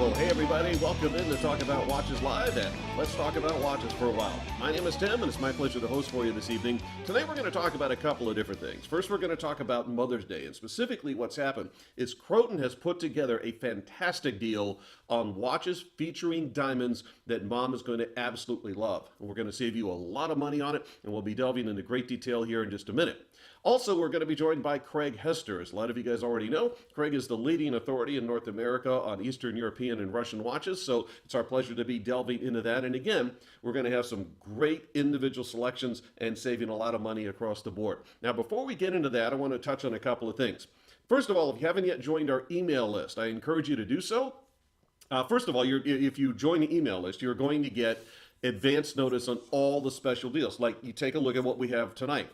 Well, hey everybody, welcome in to Talk About Watches Live, and let's talk about watches for a while. My name is Tim, and it's my pleasure to host for you this evening. Today we're going to talk about a couple of different things. First, we're going to talk about Mother's Day, and specifically what's happened is Croton has put together a fantastic deal on watches featuring diamonds that Mom is going to absolutely love. And we're going to save you a lot of money on it, and we'll be delving into great detail here in just a minute. Also, we're going to be joined by Craig Hester. As a lot of you guys already know, Craig is the leading authority in North America on Eastern European and Russian watches, so it's our pleasure to be delving into that. And again, we're going to have some great individual selections and saving a lot of money across the board. Now, before we get into that, I want to touch on a couple of things. First of all, if you haven't yet joined our email list, I encourage you to do so. First of all, if you join the email list, you're going to get advance notice on all the special deals. Like, you take a look at what we have tonight.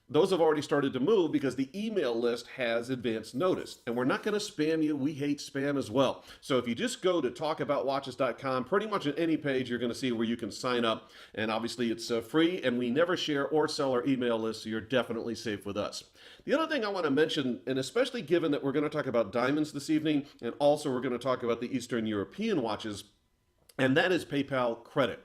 Those have already started to move because the email list has advance notice. And we're not going to spam you. We hate spam as well. So if you just go to talkaboutwatches.com, pretty much on any page, you're going to see where you can sign up. And obviously it's free, and we never share or sell our email list, so you're definitely safe with us. The other thing I want to mention, and especially given that we're going to talk about diamonds this evening, and also we're going to talk about the Eastern European watches, and that is PayPal credit.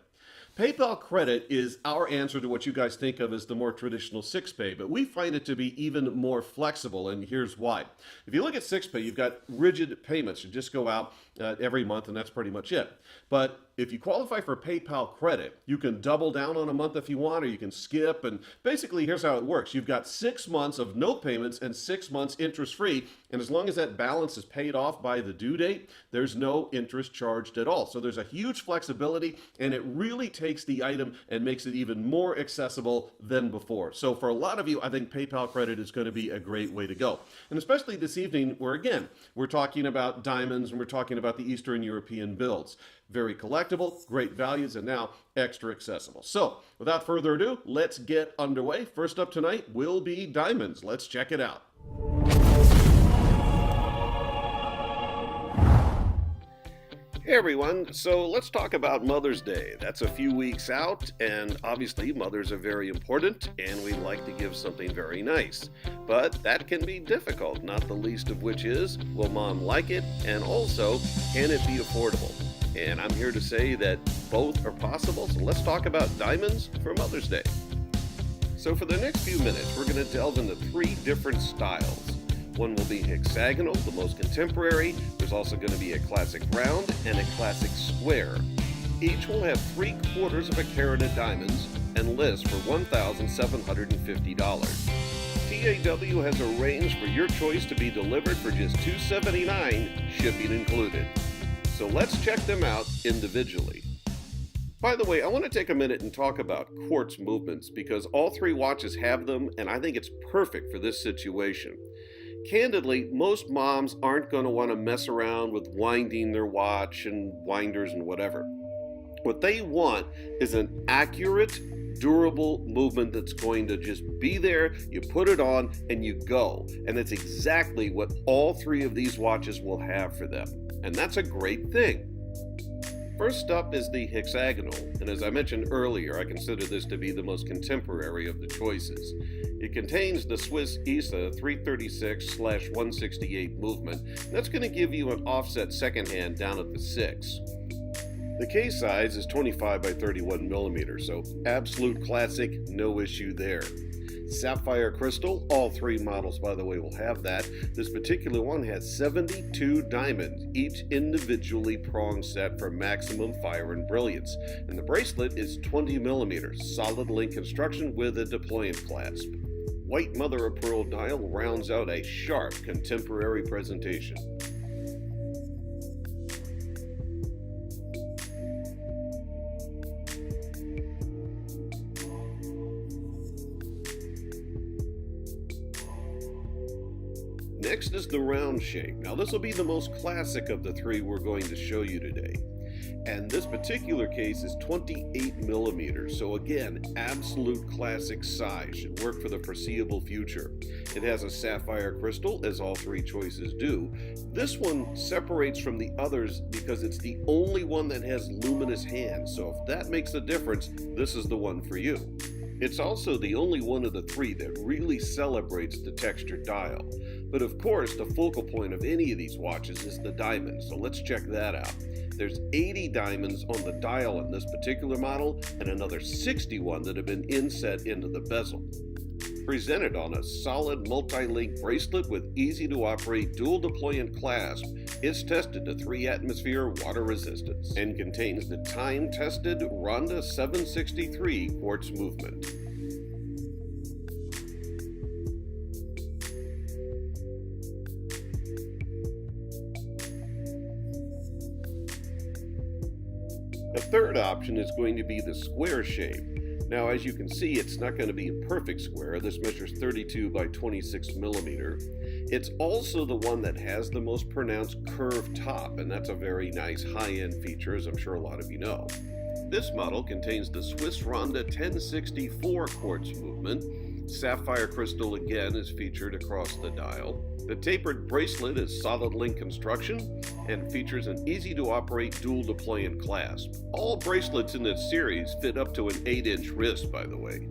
PayPal credit is our answer to what you guys think of as the more traditional 6Pay, but we find it to be even more flexible, and here's why. If you look at 6Pay, you've got rigid payments. You just go out every month, and that's pretty much it. But if you qualify for PayPal credit, you can double down on a month if you want, or you can skip, and basically here's how it works. You've got 6 months of no payments and 6 months interest-free, and as long as that balance is paid off by the due date, there's no interest charged at all. So there's a huge flexibility, and it really takes the item and makes it even more accessible than before. So for a lot of you, I think PayPal credit is going to be a great way to go. And especially this evening, where again, we're talking about diamonds and we're talking about the Eastern European builds. Very collectible, great values, and now extra accessible. So without further ado, let's get underway. First up tonight will be diamonds. Let's check it out. Hey everyone, so let's talk about Mother's Day. That's a few weeks out, and obviously mothers are very important, and we'd like to give something very nice. But that can be difficult, not the least of which is, will Mom like it, and also, can it be affordable? And I'm here to say that both are possible, so let's talk about diamonds for Mother's Day. So for the next few minutes, we're going to delve into 3 different styles. One will be hexagonal, the most contemporary. There's also going to be a classic round and a classic square. Each will have 3/4 of a carat of diamonds and list for $1,750. TAW has arranged for your choice to be delivered for just $279, shipping included. So let's check them out individually. By the way, I want to take a minute and talk about quartz movements because all 3 watches have them, and I think it's perfect for this situation. Candidly, most moms aren't going to want to mess around with winding their watch and winders and whatever. What they want is an accurate, durable movement that's going to just be there, you put it on, and you go. And that's exactly what all 3 of these watches will have for them. And that's a great thing. First up is the hexagonal, and as I mentioned earlier, I consider this to be the most contemporary of the choices. It contains the Swiss ISA 336/168 movement, and that's going to give you an offset second hand down at the 6. The case size is 25 by 31 millimeters, so absolute classic, no issue there. Sapphire crystal, all 3 models, by the way, will have that. This particular one has 72 diamonds, each individually prong set for maximum fire and brilliance. And the bracelet is 20 millimeters, solid link construction with a deployant clasp. White mother of pearl dial rounds out a sharp contemporary presentation. Next is the round shape. Now this will be the most classic of the 3 we're going to show you today. And this particular case is 28 millimeters. So again, absolute classic size. Should work for the foreseeable future. It has a sapphire crystal, as all 3 choices do. This one separates from the others because it's the only one that has luminous hands. So if that makes a difference, this is the one for you. It's also the only one of the 3 that really celebrates the textured dial. But of course, the focal point of any of these watches is the diamond, so let's check that out. There's 80 diamonds on the dial in this particular model, and another 61 that have been inset into the bezel. Presented on a solid multi-link bracelet with easy-to-operate dual-deployant clasp, it's tested to 3-atmosphere water resistance and contains the time-tested Ronda 763 quartz movement. The third option is going to be the square shape. Now, as you can see, it's not going to be a perfect square. This measures 32 by 26 millimeter. It's also the one that has the most pronounced curved top, and that's a very nice high-end feature, as I'm sure a lot of you know. This model contains the Swiss Ronda 1064 quartz movement. Sapphire crystal again is featured across the dial. The tapered bracelet is solid link construction and features an easy-to-operate dual-deployant clasp. All bracelets in this series fit up to an 8-inch wrist, by the way.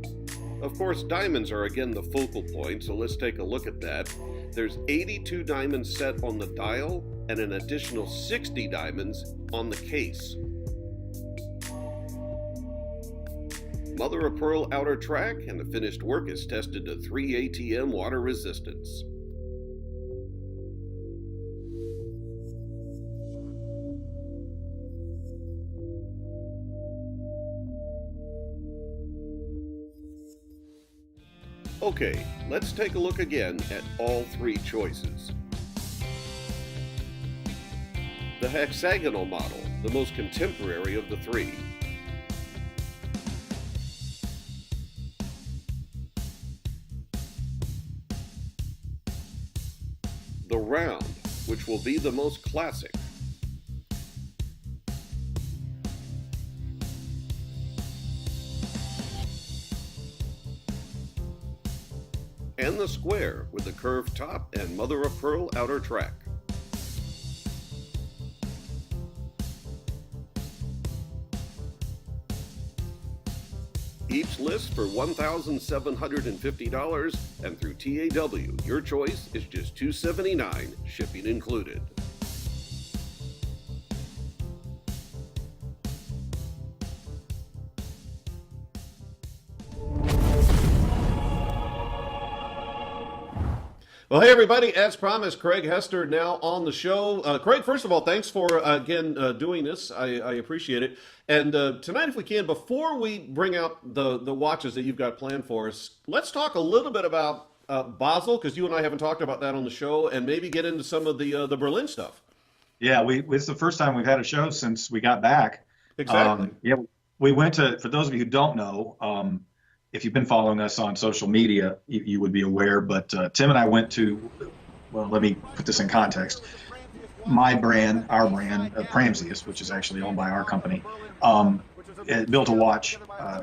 Of course, diamonds are again the focal point, so let's take a look at that. There's 82 diamonds set on the dial and an additional 60 diamonds on the case. Mother of pearl outer track, and the finished work is tested to 3 ATM water resistance. Okay, let's take a look again at all three choices. The hexagonal model, the most contemporary of the three. The round, which will be the most classic. And the square with the curved top and mother of pearl outer track. Each list for $1,750, and through TAW, your choice is just $279, shipping included. Well, hey everybody, as promised, Craig Hester now on the show. Craig, first of all, thanks for, again, doing this. I appreciate it. And tonight, if we can, before we bring out the watches that you've got planned for us, let's talk a little bit about Basel, because you and I haven't talked about that on the show, and maybe get into some of the Berlin stuff. Yeah, it's the first time we've had a show since we got back. Exactly. Yeah, we went to, for those of you who don't know, if you've been following us on social media, you would be aware, but Tim and I went to, well, let me put this in context. Our brand, Pramsius, which is actually owned by our company, built a watch,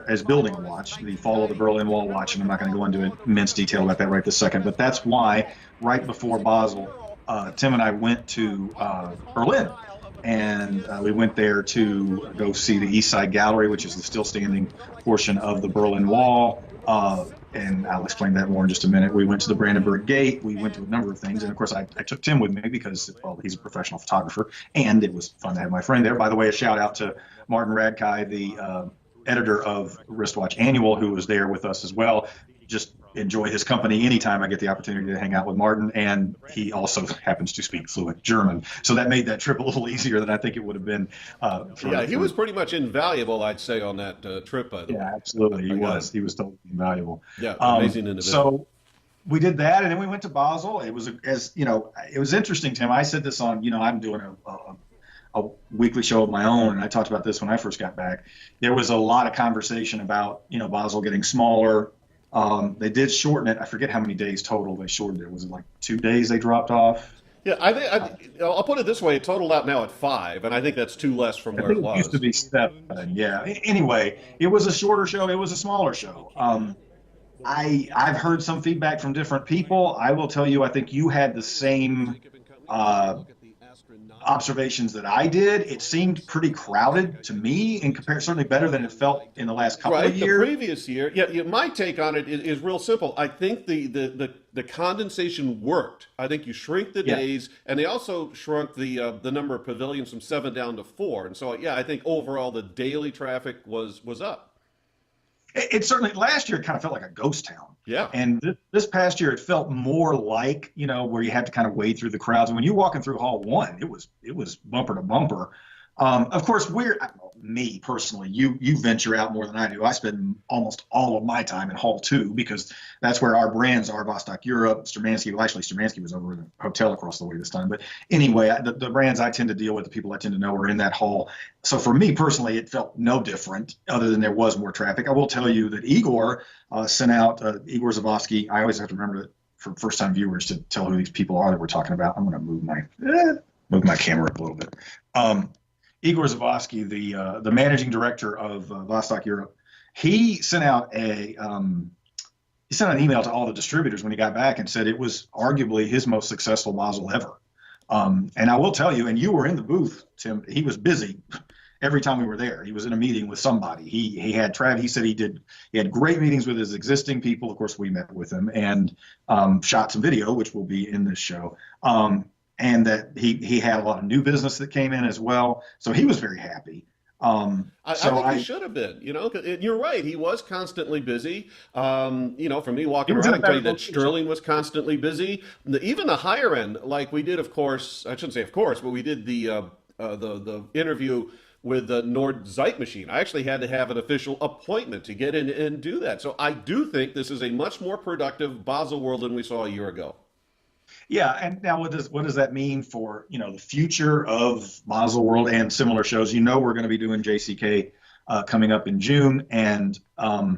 is building a watch, the Follow the Berlin Wall watch, and I'm not going to go into immense detail about that right this second, but that's why right before Basel, Tim and I went to Berlin. And we went there to go see the East Side Gallery, which is the still standing portion of the Berlin Wall. And I'll explain that more in just a minute. We went to the Brandenburg Gate. We went to a number of things. And of course, I took Tim with me because, well, he's a professional photographer. And it was fun to have my friend there. By the way, a shout out to Martin Radkai, the editor of Wristwatch Annual, who was there with us as well. Just enjoy his company anytime I get the opportunity to hang out with Martin, and he also happens to speak fluent German, so that made that trip a little easier than I think it would have been. He was pretty much invaluable, I'd say, on that trip. By the way. Yeah, absolutely, he was totally invaluable. Yeah, amazing individual. So we did that, and then we went to Basel. It was it was interesting, Tim. I said this on, I'm doing a weekly show of my own, and I talked about this when I first got back. There was a lot of conversation about Basel getting smaller. They did shorten it. I forget how many days total they shortened it. Was it like 2 days they dropped off? Yeah, I'll put it this way. It totaled out now at 5, and I think that's 2 less from where it was. It used to be 7, yeah. Anyway, it was a shorter show. It was a smaller show. I've heard some feedback from different people. I will tell you, I think you had the same observations that I did, it seemed pretty crowded to me in comparison, certainly better than it felt in the last couple of Right, the years. previous year. Yeah, yeah, my take on it is real simple. I think the condensation worked. I think you shrink the Yeah. days, and they also shrunk the number of pavilions from 7 down to 4. And so, yeah, I think overall the daily traffic was up. It certainly, last year it kind of felt like a ghost town. Yeah. And this past year it felt more like, where you had to kind of wade through the crowds. And when you're walking through Hall 1, it was bumper to bumper. Of course, me personally, you venture out more than I do. I spend almost all of my time in Hall 2 because that's where our brands are, Vostok-Europe, Sturmanskie. Well, actually, Sturmanskie was over in the hotel across the way this time. But anyway, the brands I tend to deal with, the people I tend to know are in that hall. So for me personally, it felt no different other than there was more traffic. I will tell you that Igor sent out, Igor Zavosky. I always have to remember that for first-time viewers to tell who these people are that we're talking about. I'm going to move my camera up a little bit. Igor Zavosky, the managing director of Vostok-Europe, he sent out an email to all the distributors when he got back and said it was arguably his most successful Basel ever. And I will tell you, and you were in the booth, Tim, he was busy every time we were there. He was in a meeting with somebody. He had he said he had great meetings with his existing people. Of course, we met with him and shot some video, which will be in this show. And that he had a lot of new business that came in as well. So he was very happy. I think he should have been, 'cause you're right. He was constantly busy. For me walking around, I can tell you that Sterling was constantly busy. Even the higher end, like we did, of course, I shouldn't say of course, but we did the interview with the Nord Zeit machine. I actually had to have an official appointment to get in and do that. So I do think this is a much more productive Basel World than we saw a year ago. Yeah, and now what does that mean for the future of Basel World and similar shows? We're going to be doing JCK coming up in June, and I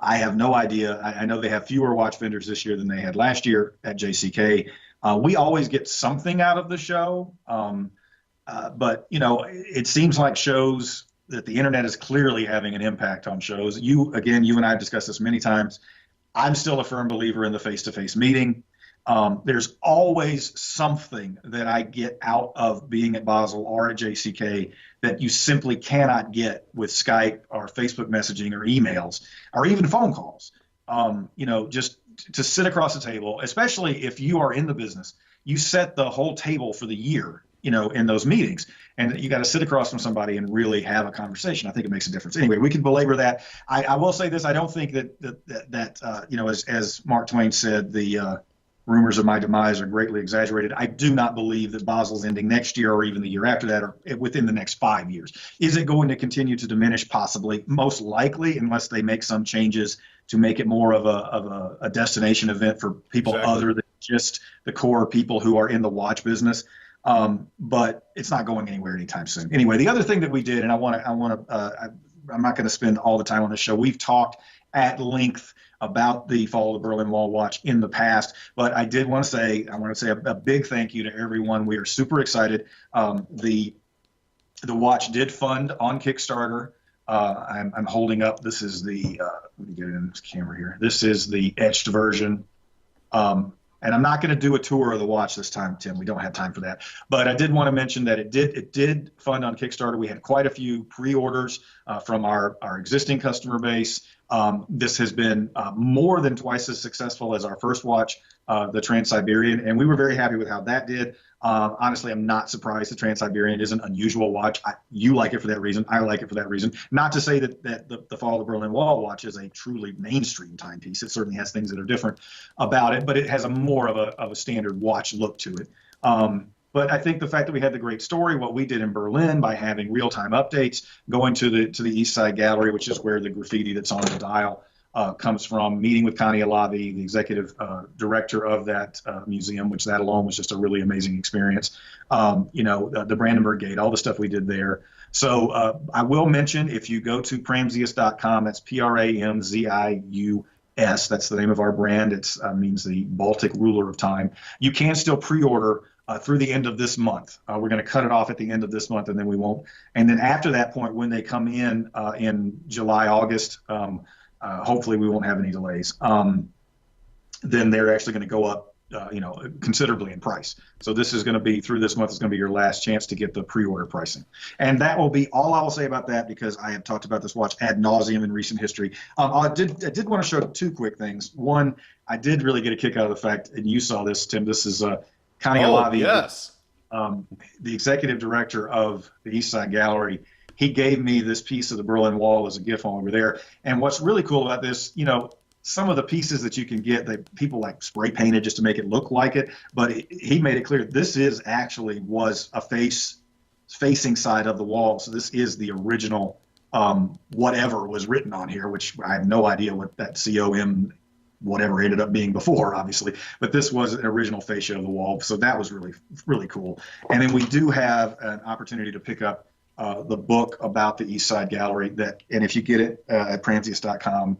have no idea. I know they have fewer watch vendors this year than they had last year at JCK. We always get something out of the show, but it seems like shows that the internet is clearly having an impact on shows. You and I have discussed this many times. I'm still a firm believer in the face-to-face meeting. There's always something that I get out of being at Basel or at JCK that you simply cannot get with Skype or Facebook messaging or emails or even phone calls. Just to sit across the table, especially if you are in the business, you set the whole table for the year, in those meetings, and you got to sit across from somebody and really have a conversation. I think it makes a difference. Anyway, we can belabor that. I will say this: I don't think that as Mark Twain said, the rumors of my demise are greatly exaggerated. I do not believe that Basel's ending next year or even the year after that or within the next 5 years. Is it going to continue to diminish? Possibly. Most likely, unless they make some changes to make it more of a destination event for people other than just the core people who are in the watch business. But it's not going anywhere anytime soon. Anyway, the other thing that we did, and I'm not going to spend all the time on this show. We've talked at length about the Fall of the Berlin Wall watch in the past, but I want to say a big thank you to everyone. We are super excited. The watch did fund on Kickstarter. I'm holding up. This is the let me get it in this camera here. This is the etched version. And I'm not going to do a tour of the watch this time, Tim. We don't have time for that. But I did want to mention that it did fund on Kickstarter. We had quite a few pre-orders from our existing customer base. This has been more than twice as successful as our first watch, the Trans-Siberian, and we were very happy with how that did. Honestly, I'm not surprised the Trans-Siberian is an unusual watch. You like it for that reason. I like it for that reason. Not to say that the Fall of the Berlin Wall watch is a truly mainstream timepiece. It certainly has things that are different about it, but it has more of a standard watch look to it. But I think the fact that we had the great story, what we did in Berlin by having real-time updates, going to the East Side Gallery, which is where the graffiti that's on the dial comes from, meeting with Connie Alavi, the executive director of that museum, which that alone was just a really amazing experience. The Brandenburg Gate, all the stuff we did there. So I will mention, if you go to pramzius.com, that's Pramzius. That's the name of our brand. It means the Baltic ruler of time. You can still pre-order through the end of this month. We're going to cut it off at the end of this month, and then we won't. And then after that point, when they come in July, August, hopefully we won't have any delays. Then they're actually going to go up considerably in price. So this is going to be, through this month, is going to be your last chance to get the pre-order pricing. And that will be all I will say about that, because I have talked about this watch ad nauseum in recent history. I did want to show two quick things. One, I did really get a kick out of the fact, and you saw this, Tim, this is Connie Alavi, yes. The executive director of the East Side Gallery. He gave me this piece of the Berlin Wall as a gift while we were there. And what's really cool about this, some of the pieces that you can get, people like spray painted just to make it look like it, but he made it clear this was a facing side of the wall. So this is the original whatever was written on here, which I have no idea what that COM whatever ended up being before, obviously, but this was an original fascia of the wall. So that was really, really cool. And then we do have an opportunity to pick up the book about the East Side Gallery and if you get it at Pranzius.com,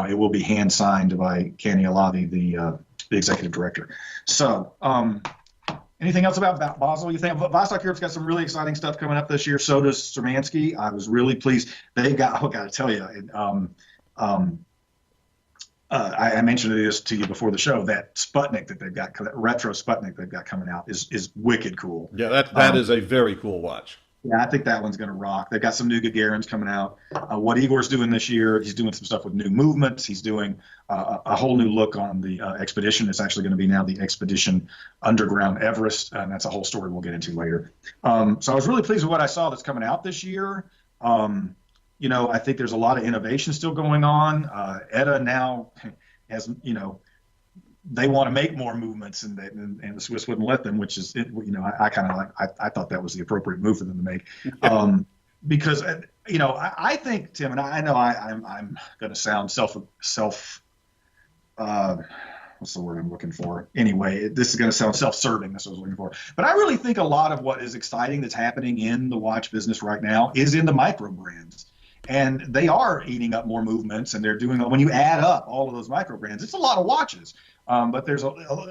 it will be hand signed by Connie Alavi, the executive director. So, anything else about Basel? You think Vostok-Europe's got some really exciting stuff coming up this year? So does Sturmanskie. I was really pleased. They've got. I got to tell you, I mentioned this to you before the show. That Sputnik that they've got, that retro Sputnik they've got coming out, is wicked cool. Yeah, that is a very cool watch. Yeah, I think that one's going to rock. They've got some new Gagarins coming out. What Igor's doing this year, he's doing some stuff with new movements. He's doing a whole new look on the Expedition. It's actually going to be now the Expedition Underground Everest, and that's a whole story we'll get into later. So I was really pleased with what I saw that's coming out this year. I think there's a lot of innovation still going on. ETA now has, they want to make more movements, and the Swiss wouldn't let them, which is, I kind of I thought that was the appropriate move for them to make, because I think, Tim, and I know I'm going to sound what's the word I'm looking for? Anyway, this is going to sound self-serving. That's what I was looking for. But I really think a lot of what is exciting that's happening in the watch business right now is in the micro brands. And they are eating up more movements, and they're doing, when you add up all of those micro brands, it's a lot of watches. But there's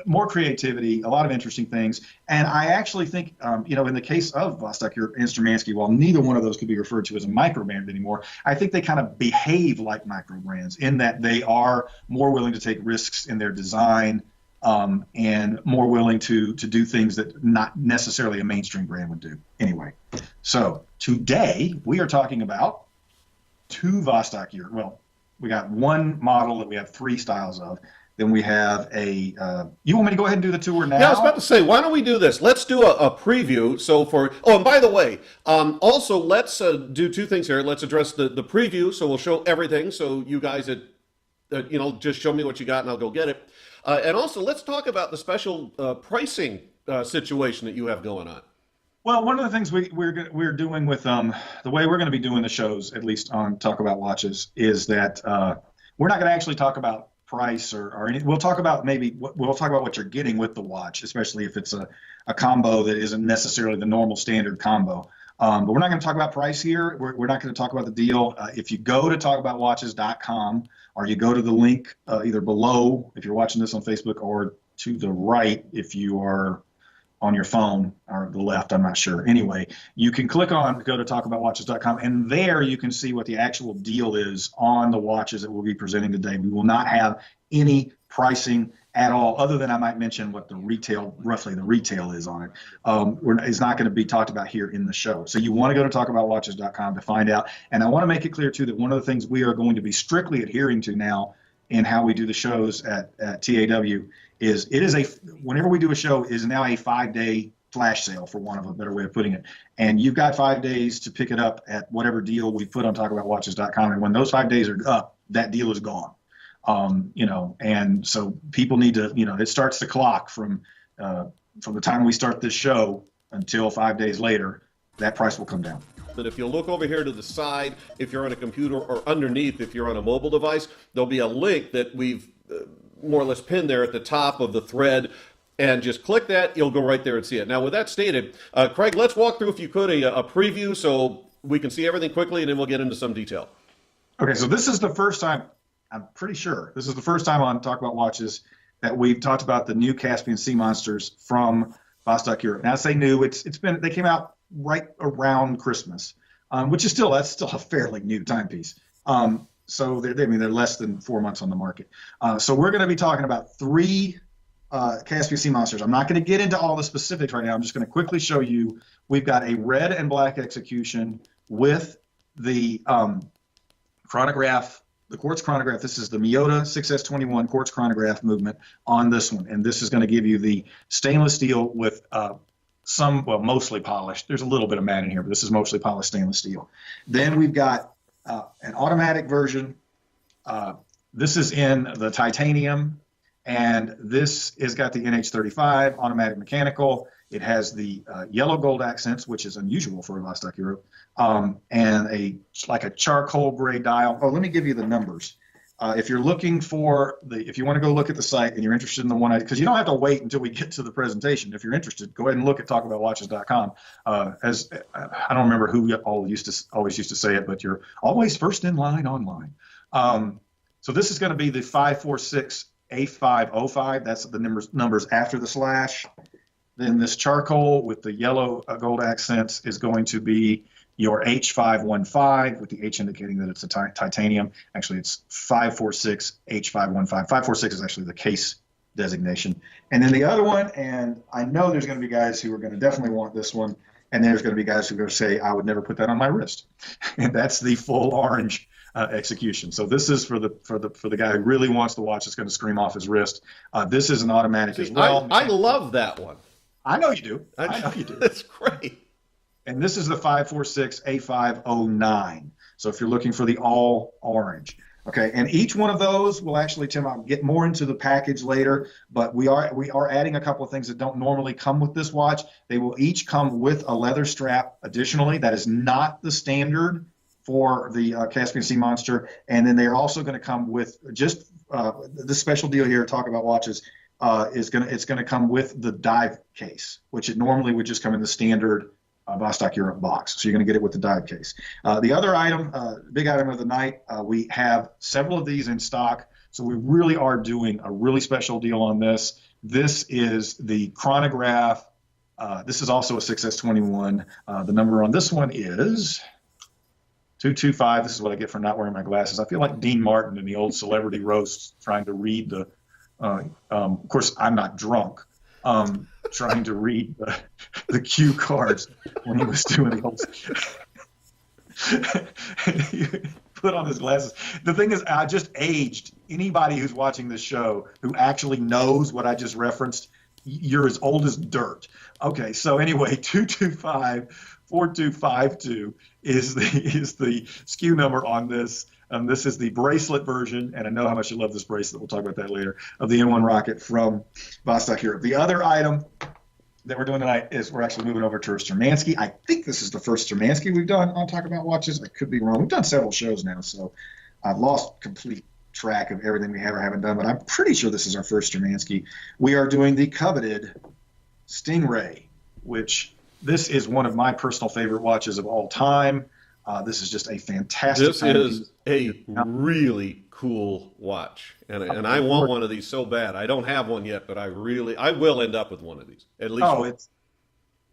more creativity, a lot of interesting things. And I actually think, in the case of Vostok-Europe and Sturmanskie, while neither one of those could be referred to as a micro brand anymore, I think they kind of behave like micro brands in that they are more willing to take risks in their design, and more willing to do things that not necessarily a mainstream brand would do. Anyway, so today we are talking about two Vostok-Europe. Well, we got one model that we have three styles of. Then we have you want me to go ahead and do the tour now? Yeah, I was about to say, why don't we do this? Let's do a preview. And by the way, also let's do two things here. Let's address the preview. So we'll show everything. So you guys, just show me what you got and I'll go get it. And also let's talk about the special pricing situation that you have going on. Well, one of the things we're doing with the way we're going to be doing the shows, at least on Talk About Watches, is that we're not going to actually talk about price or anything. We'll talk about what you're getting with the watch, especially if it's a combo that isn't necessarily the normal standard combo. But we're not going to talk about price here. We're not going to talk about the deal. If you go to talkaboutwatches.com, or you go to the link either below if you're watching this on Facebook, or to the right if you are on your phone, or the left, I'm not sure. Anyway, you can go to talkaboutwatches.com, and there you can see what the actual deal is on the watches that we'll be presenting today. We will not have any pricing at all, other than I might mention what roughly the retail is on it. It's not going to be talked about here in the show. So you want to go to talkaboutwatches.com to find out. And I want to make it clear, too, that one of the things we are going to be strictly adhering to now in how we do the shows at TAW is whenever we do a show, is now a 5-day flash sale, for want of a better way of putting it. And you've got 5 days to pick it up at whatever deal we put on talkaboutwatches.com. And when those 5 days are up, that deal is gone. And so people need to, it starts the clock from the time we start this show until 5 days later, that price will come down. But if you look over here to the side, if you're on a computer, or underneath, if you're on a mobile device, there'll be a link that we've more or less pinned there at the top of the thread, and just click that. You'll go right there and see it. Now, with that stated, Craig, let's walk through, if you could, a preview so we can see everything quickly, and then we'll get into some detail. Okay, so this is the first time, I'm pretty sure, this is the first time on Talk About Watches that we've talked about the new Caspian Sea Monsters from Vostok-Europe. Now, I say new, they came out right around Christmas, which is that's still a fairly new timepiece. So they're less than 4 months on the market. So we're going to be talking about three Caspian Sea Monsters. I'm not going to get into all the specifics right now. I'm just going to quickly show you. We've got a red and black execution with the chronograph, the quartz chronograph. This is the Miyota 6S21 quartz chronograph movement on this one. And this is going to give you the stainless steel with mostly polished. There's a little bit of matte in here, but this is mostly polished stainless steel. Then we've got an automatic version. This is in the titanium, and this has got the NH35 automatic mechanical. It has the yellow gold accents, which is unusual for a Vostok-Europe, and like a charcoal gray dial. Oh, let me give you the numbers. If you're looking for if you want to go look at the site and you're interested in the one, because you don't have to wait until we get to the presentation. If you're interested, go ahead and look at talkaboutwatches.com. As I don't remember who always used to say it, but you're always first in line online. So this is going to be the 546 A505. That's the numbers after the slash. Then this charcoal with the yellow gold accents is going to be your H515, with the H indicating that it's a titanium. Actually, it's 546 H515. 546 is actually the case designation. And then the other one, and I know there's going to be guys who are going to definitely want this one, and there's going to be guys who are going to say, I would never put that on my wrist. And that's the full orange execution. So this is for the guy who really wants the watch that's going to scream off his wrist. This is an automatic as well. I love that one. I know you do. I know you do. That's great. And this is the 546 A509. So if you're looking for the all orange, okay. And each one of those will actually, Tim, I'll get more into the package later, but we are adding a couple of things that don't normally come with this watch. They will each come with a leather strap. Additionally, that is not the standard for the Caspian Sea Monster. And then they are also going to come with just the special deal here. Talk about watches. It's going to come with the dive case, which it normally would just come in the standard Vostok-Europe box. So you're going to get it with the dive case. The other item, big item of the night, we have several of these in stock. So we really are doing a really special deal on this. This is the chronograph. This is also a 6S21. The number on this one is 225. This is what I get for not wearing my glasses. I feel like Dean Martin in the old celebrity roasts trying to read the of course, I'm not drunk, trying to read the cue cards when he was doing the whole. He put on his glasses. The thing is, I just aged. Anybody who's watching this show who actually knows what I just referenced, you're as old as dirt. Okay, so anyway, 225-4252 is the SKU number on this. This is the bracelet version, and I know how much you love this bracelet. We'll talk about that later, of the N1 Rocket from Vostok-Europe. The other item that we're doing tonight is we're actually moving over to Sturmanskie. I think this is the first Sturmanskie we've done on Talk About Watches. I could be wrong. We've done several shows now, so I've lost complete track of everything we have or haven't done, but I'm pretty sure this is our first Sturmanskie. We are doing the coveted Stingray, which this is one of my personal favorite watches of all time. This is just a fantastic. This is a really cool watch, and I want one of these so bad. I don't have one yet, but I will end up with one of these at least. Oh,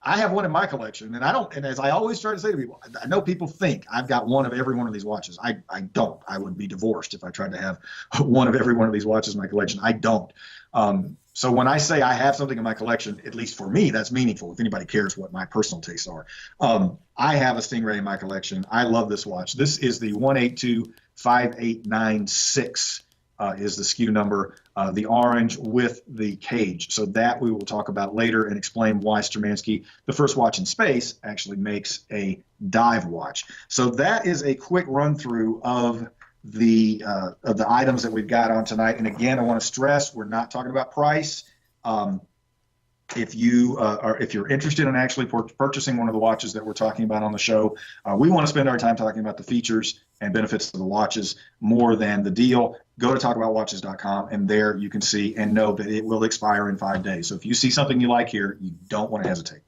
I have one in my collection, and I don't. And as I always try to say to people, I know people think I've got one of every one of these watches. I don't. I would be divorced if I tried to have one of every one of these watches in my collection. I don't. So when I say I have something in my collection, at least for me, that's meaningful. If anybody cares what my personal tastes are, I have a Stingray in my collection. I love this watch. This is the 1825896 is the SKU number, the orange with the cage. So that we will talk about later and explain why Sturmanskie, the first watch in space, actually makes a dive watch. So that is a quick run through of the items that we've got on tonight. And again, I want to stress, we're not talking about price. If you're interested in actually purchasing one of the watches that we're talking about on the show, we want to spend our time talking about the features and benefits of the watches more than the deal. Go to talkaboutwatches.com, and there you can see and know that it will expire in 5 days. So if you see something you like here, you don't want to hesitate.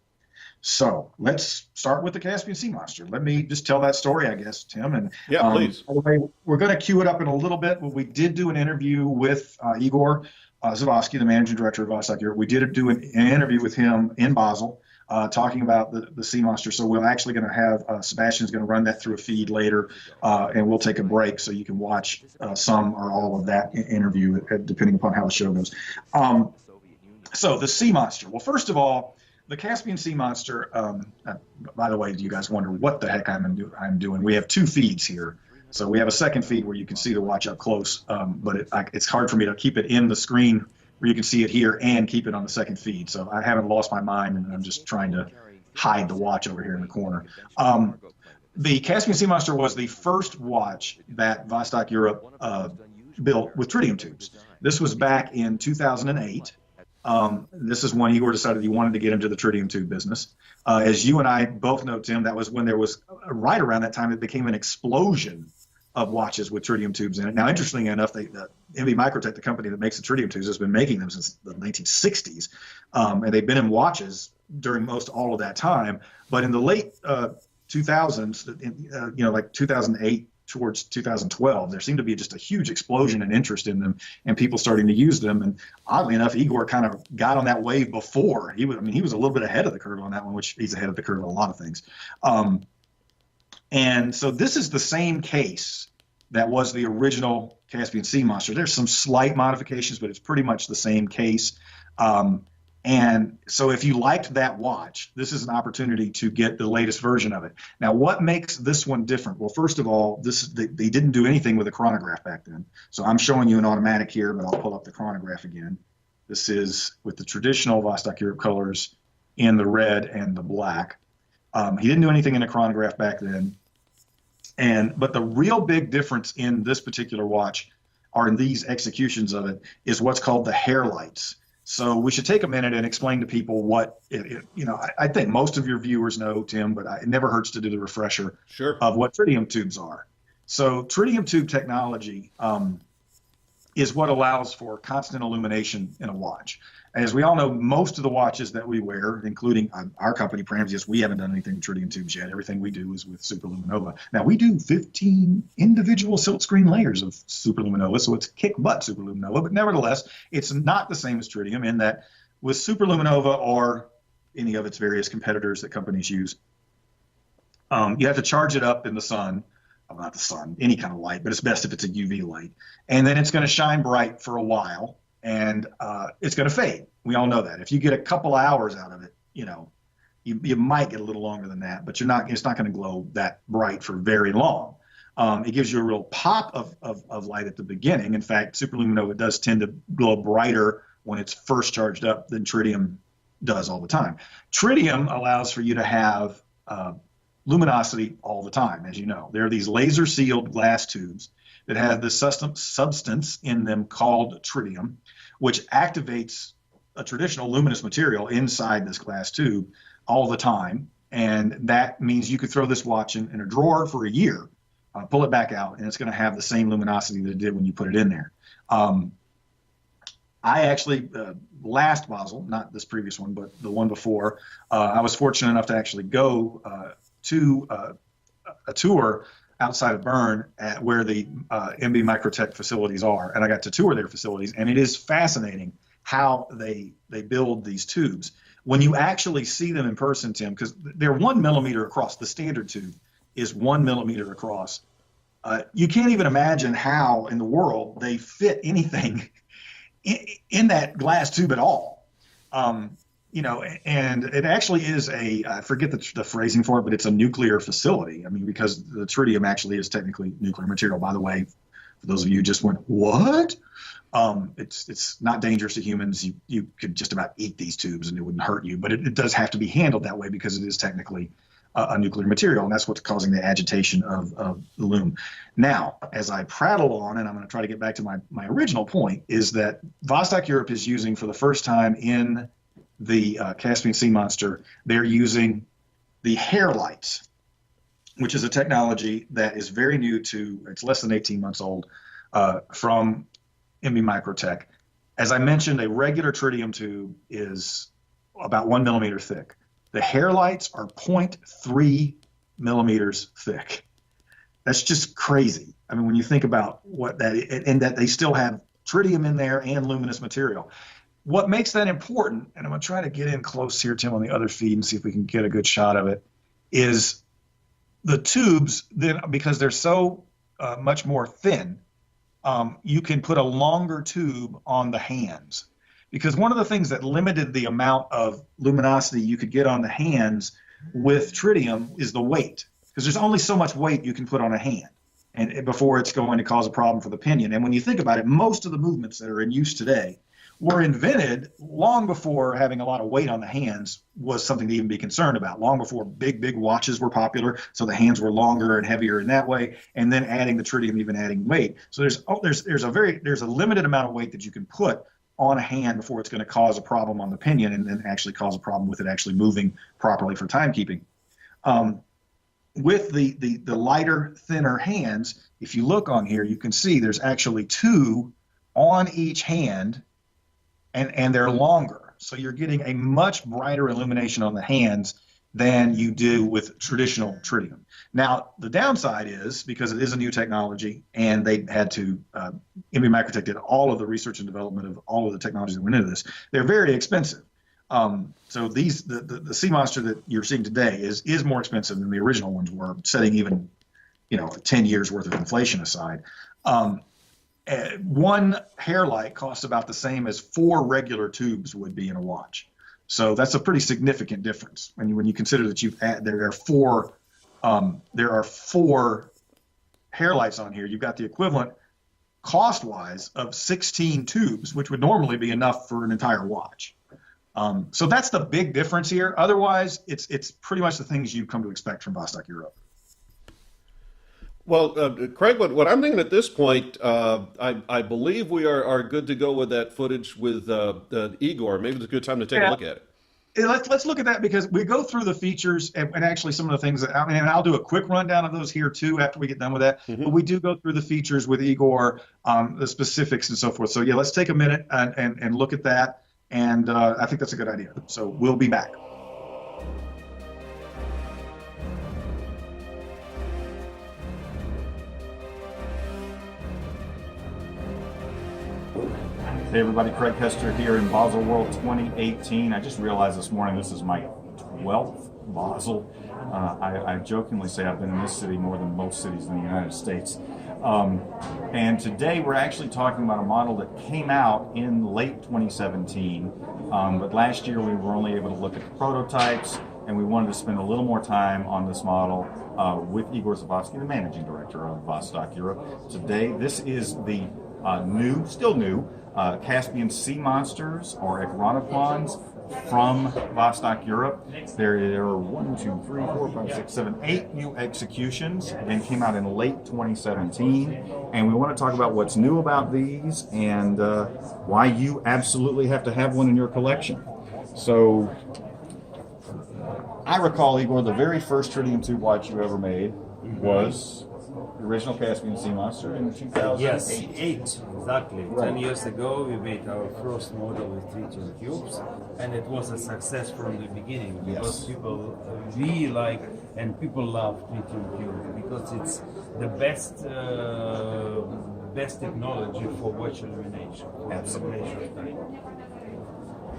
So let's start with the Caspian Sea Monster. Let me just tell that story, I guess, Tim. And yeah, please. We're going to cue it up in a little bit. But we did do an interview with Igor Zavosky, the managing director of Vostok-Europe. We did do an interview with him in Basel, talking about the Sea Monster. So we're actually going to have Sebastian's going to run that through a feed later, and we'll take a break so you can watch some or all of that interview, depending upon how the show goes. So the Sea Monster. Well, first of all, the Caspian Sea Monster. By the way, do you guys wonder what the heck I'm doing? We have two feeds here. So we have a second feed where you can see the watch up close, but it's hard for me to keep it in the screen where you can see it here and keep it on the second feed. So I haven't lost my mind, and I'm just trying to hide the watch over here in the corner. The Caspian Sea Monster was the first watch that Vostok-Europe built with tritium tubes. This was back in 2008. This is when Igor decided he wanted to get into the tritium tube business. As you and I both know, Tim, that was when there was, right around that time, it became an explosion of watches with tritium tubes in it. Now, interestingly enough, the MV Microtech, the company that makes the tritium tubes, has been making them since the 1960s. And they've been in watches during most all of that time. But in the late 2000s, like 2008 towards 2012, there seemed to be just a huge explosion in interest in them and people starting to use them. And oddly enough, Igor kind of got on that wave before. He was a little bit ahead of the curve on that one, which he's ahead of the curve on a lot of things. And so this is the same case that was the original Caspian Sea Monster. There's some slight modifications, but it's pretty much the same case. And so if you liked that watch, this is an opportunity to get the latest version of it. Now, what makes this one different? Well, first of all, they didn't do anything with a chronograph back then. So I'm showing you an automatic here, but I'll pull up the chronograph again. This is with the traditional Vostok-Europe colors in the red and the black. He didn't do anything in a chronograph back then. But the real big difference in this particular watch, or in these executions of it, is what's called the hair lights. So we should take a minute and explain to people what I think most of your viewers know, Tim, but it never hurts to do the refresher of what tritium tubes are. So tritium tube technology is what allows for constant illumination in a watch. As we all know, most of the watches that we wear, including our company, Pramsius, we haven't done anything with tritium tubes yet. Everything we do is with superluminova. Now, we do 15 individual silkscreen layers of superluminova, so it's kick butt superluminova. But nevertheless, it's not the same as tritium in that with superluminova or any of its various competitors that companies use, you have to charge it up in the sun. Well, not the sun, any kind of light, but it's best if it's a UV light. And then it's going to shine bright for a while. And it's going to fade. We all know that. If you get a couple hours out of it, you might get a little longer than that, but it's not going to glow that bright for very long. It gives you a real pop of light at the beginning. In fact, superluminova does tend to glow brighter when it's first charged up than tritium does all the time. Tritium allows for you to have luminosity all the time, as you know. There are these laser sealed glass tubes that have this substance in them called tritium, which activates a traditional luminous material inside this glass tube all the time. And that means you could throw this watch in a drawer for a year, pull it back out, and it's going to have the same luminosity that it did when you put it in there. I actually, last Basel, not this previous one, but the one before, I was fortunate enough to actually go to a tour outside of Bern at where the MB Microtech facilities are. And I got to tour their facilities, and it is fascinating how they build these tubes. When you actually see them in person, Tim, because they're 1 millimeter across, the standard tube is 1 millimeter across. You can't even imagine how in the world they fit anything in that glass tube at all. And it actually is I forget the phrasing for it, but it's a nuclear facility. I mean, because the tritium actually is technically nuclear material. By the way, for those of you who just went, what? It's not dangerous to humans. You could just about eat these tubes and it wouldn't hurt you, but it does have to be handled that way because it is technically a nuclear material, and that's what's causing the agitation of the loom. Now, as I prattle on, and I'm going to try to get back to my original point, is that Vostok-Europe is using for the first time in the Caspian Sea Monster, they're using the hair lights, which is a technology that is very new it's less than 18 months old, from MB Microtech. As I mentioned, a regular tritium tube is about 1 millimeter thick. The hair lights are 0.3 millimeters thick. That's just crazy. I mean, when you think about what that is, and that they still have tritium in there and luminous material. What makes that important, and I'm going to try to get in close here, Tim, on the other feed and see if we can get a good shot of it, is the tubes, then, because they're so much more thin, you can put a longer tube on the hands. because one of the things that limited the amount of luminosity you could get on the hands with tritium is the weight, because there's only so much weight you can put on a hand and before it's going to cause a problem for the pinion. And when you think about it, most of the movements that are in use today were invented long before having a lot of weight on the hands was something to even be concerned about, long before big watches were popular, so the hands were longer and heavier in that way, and then adding the tritium, even adding weight. So there's a limited amount of weight that you can put on a hand before it's going to cause a problem on the pinion and then actually cause a problem with it actually moving properly for timekeeping. With the lighter, thinner hands, if you look on here, you can see there's actually two on each hand, and they're longer. So you're getting a much brighter illumination on the hands than you do with traditional tritium. Now, the downside is, because it is a new technology, and they had to, MB Microtech did all of the research and development of all of the technologies that went into this, they're very expensive. So the Sea Monster that you're seeing today is more expensive than the original ones were, setting even 10 years worth of inflation aside. One hair light costs about the same as 4 regular tubes would be in a watch. So that's a pretty significant difference when you consider that there are four hair lights on here. You've got the equivalent cost-wise of 16 tubes, which would normally be enough for an entire watch. So that's the big difference here. Otherwise, it's pretty much the things you've come to expect from Vostok-Europe. Well, Craig, what I'm thinking at this point, I believe we are good to go with that footage with Igor. Maybe it's a good time to take a look at it. Let's look at that, because we go through the features and actually some of the things and I'll do a quick rundown of those here too after we get done with that. Mm-hmm. But we do go through the features with Igor, the specifics and so forth. So yeah, let's take a minute and look at that. And I think that's a good idea. So we'll be back. Hey everybody, Craig Hester here in Basel World 2018. I just realized this morning this is my 12th Basel. I jokingly say I've been in this city more than most cities in the United States. And today we're actually talking about a model that came out in late 2017, but last year we were only able to look at the prototypes, and we wanted to spend a little more time on this model with Igor Zavosky, the managing director of Vostok-Europe. Today, this is the still new, Caspian Sea Monsters, or Iguanodons, from Vostok-Europe. There are 8 new executions, and came out in late 2017. And we want to talk about what's new about these and why you absolutely have to have one in your collection. So, I recall, Igor, the very first tritium tube watch you ever made was the original Caspian Sea Monster in 2008. Yes, 8, exactly. Right. 10 years ago, we made our first model with tritium tubes, and it was a success from the beginning, because people really like and people love tritium tubes, because it's the best technology for watch illumination. Absolutely.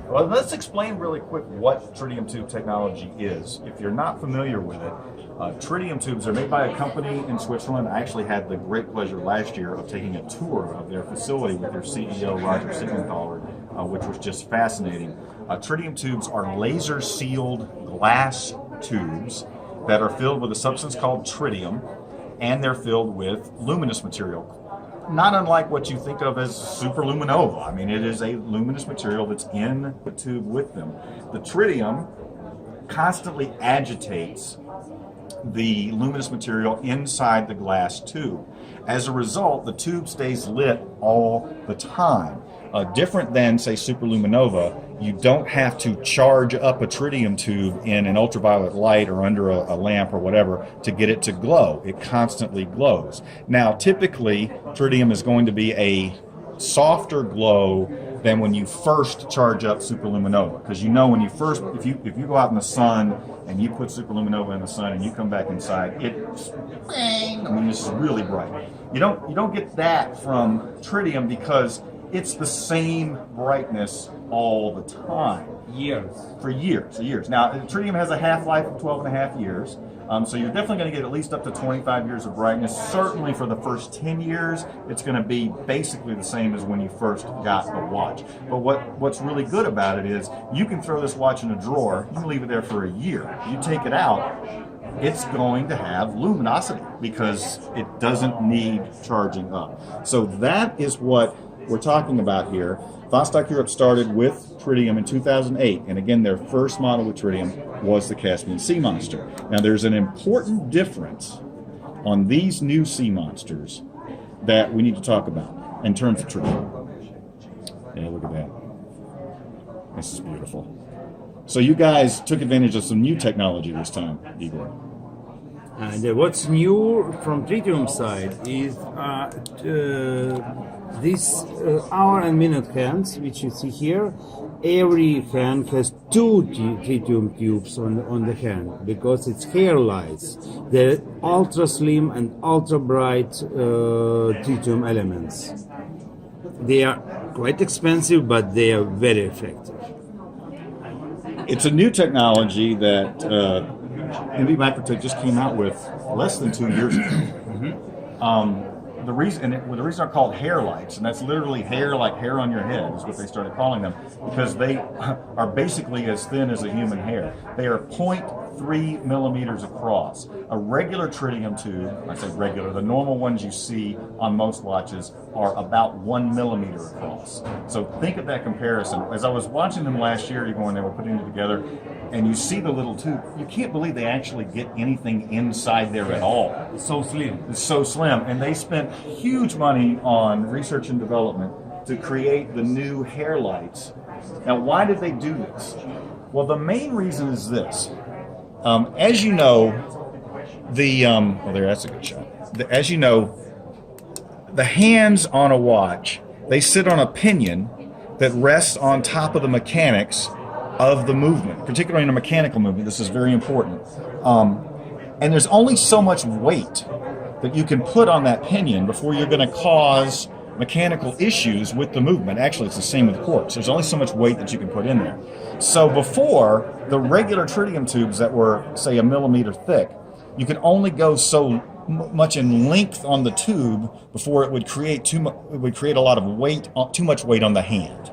Well, let's explain really quick what tritium tube technology is. If you're not familiar with it, tritium tubes are made by a company in Switzerland. I actually had the great pleasure last year of taking a tour of their facility with their CEO, Roger Siegenthaler, which was just fascinating. Tritium tubes are laser-sealed glass tubes that are filled with a substance called tritium, and they're filled with luminous material. Not unlike what you think of as superluminova. I mean, it is a luminous material that's in the tube with them. The tritium constantly agitates the luminous material inside the glass tube. As a result, the tube stays lit all the time. Different than, say, superluminova, you don't have to charge up a tritium tube in an ultraviolet light or under a lamp or whatever to get it to glow. It constantly glows. Now, typically, tritium is going to be a softer glow than when you first charge up superluminova, because when you first, if you go out in the sun and you put superluminova in the sun and you come back inside, it's bang. I mean, this is really bright. You don't get that from tritium because it's the same brightness all the time. Years. For years. Now, tritium has a half-life of 12 and a half years. So you're definitely going to get at least up to 25 years of brightness. Certainly for the first 10 years, it's going to be basically the same as when you first got the watch. But what's really good about it is you can throw this watch in a drawer, you can leave it there for a year. You take it out, it's going to have luminosity because it doesn't need charging up. So that is what we're talking about here. Vostok-Europe started with tritium in 2008, and again, their first model with tritium was the Caspian Sea Monster. Now, there's an important difference on these new sea monsters that we need to talk about in terms of tritium. Yeah, look at that. This is beautiful. So you guys took advantage of some new technology this time, Igor. And what's new from tritium side is these hour and minute hands, which you see here. Every hand has two tritium tubes on the hand because it's hair lights. They're ultra slim and ultra bright tritium elements. They are quite expensive, but they are very effective. It's a new technology that NV Microtech just came out with less than 2 years ago. The reason they're called hair lights, and that's literally hair like hair on your head, is what they started calling them, because they are basically as thin as a human hair. They are 0.3 millimeters across. A regular tritium tube, I say regular, the normal ones you see on most watches are about 1 millimeter across. So think of that comparison. As I was watching them last year, when they were putting it together, and you see the little tube, you can't believe they actually get anything inside there at all. It's so slim. It's so slim, and they spent huge money on research and development to create the new hair lights. Now, why did they do this? Well, the main reason is this. As you know, that's a good shot. As you know, the hands on a watch, they sit on a pinion that rests on top of the mechanics of the movement, particularly in a mechanical movement. This is very important. And there's only so much weight that you can put on that pinion before you're going to cause mechanical issues with the movement. Actually, it's the same with quartz. There's only so much weight that you can put in there. So before, the regular tritium tubes that were, say, 1 millimeter thick, you could only go so much in length on the tube before it would create a lot of weight, too much weight on the hand.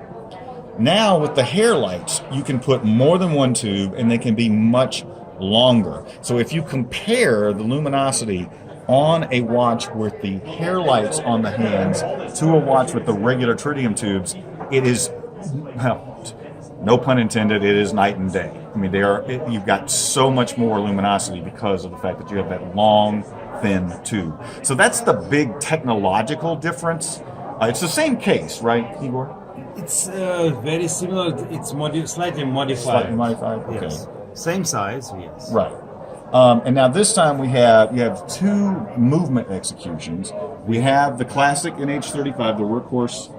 Now with the hair lights, you can put more than one tube and they can be much longer. So if you compare the luminosity on a watch with the hair lights on the hands to a watch with the regular tritium tubes, it is, well, no pun intended, it is night and day. I mean, you've got so much more luminosity because of the fact that you have that long, thin tube. So that's the big technological difference. It's the same case, right, Igor? It's very similar. It's slightly modified. Slightly modified? Okay. Yes. Same size, yes. Right. And now this time you have two movement executions. We have the classic NH35, the workhorse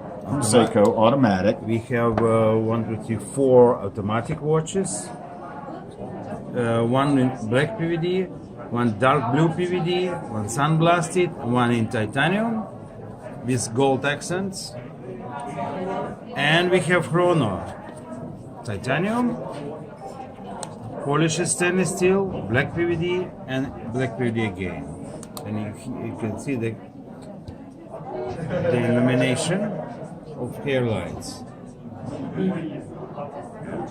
Seiko automatic. We have 4 automatic watches. One in black PVD, one dark blue PVD, one sun-blasted, one in titanium with gold accents. And we have chrono, titanium, polished stainless steel, black PVD, and black PVD again. And you can see the illumination of hair lights.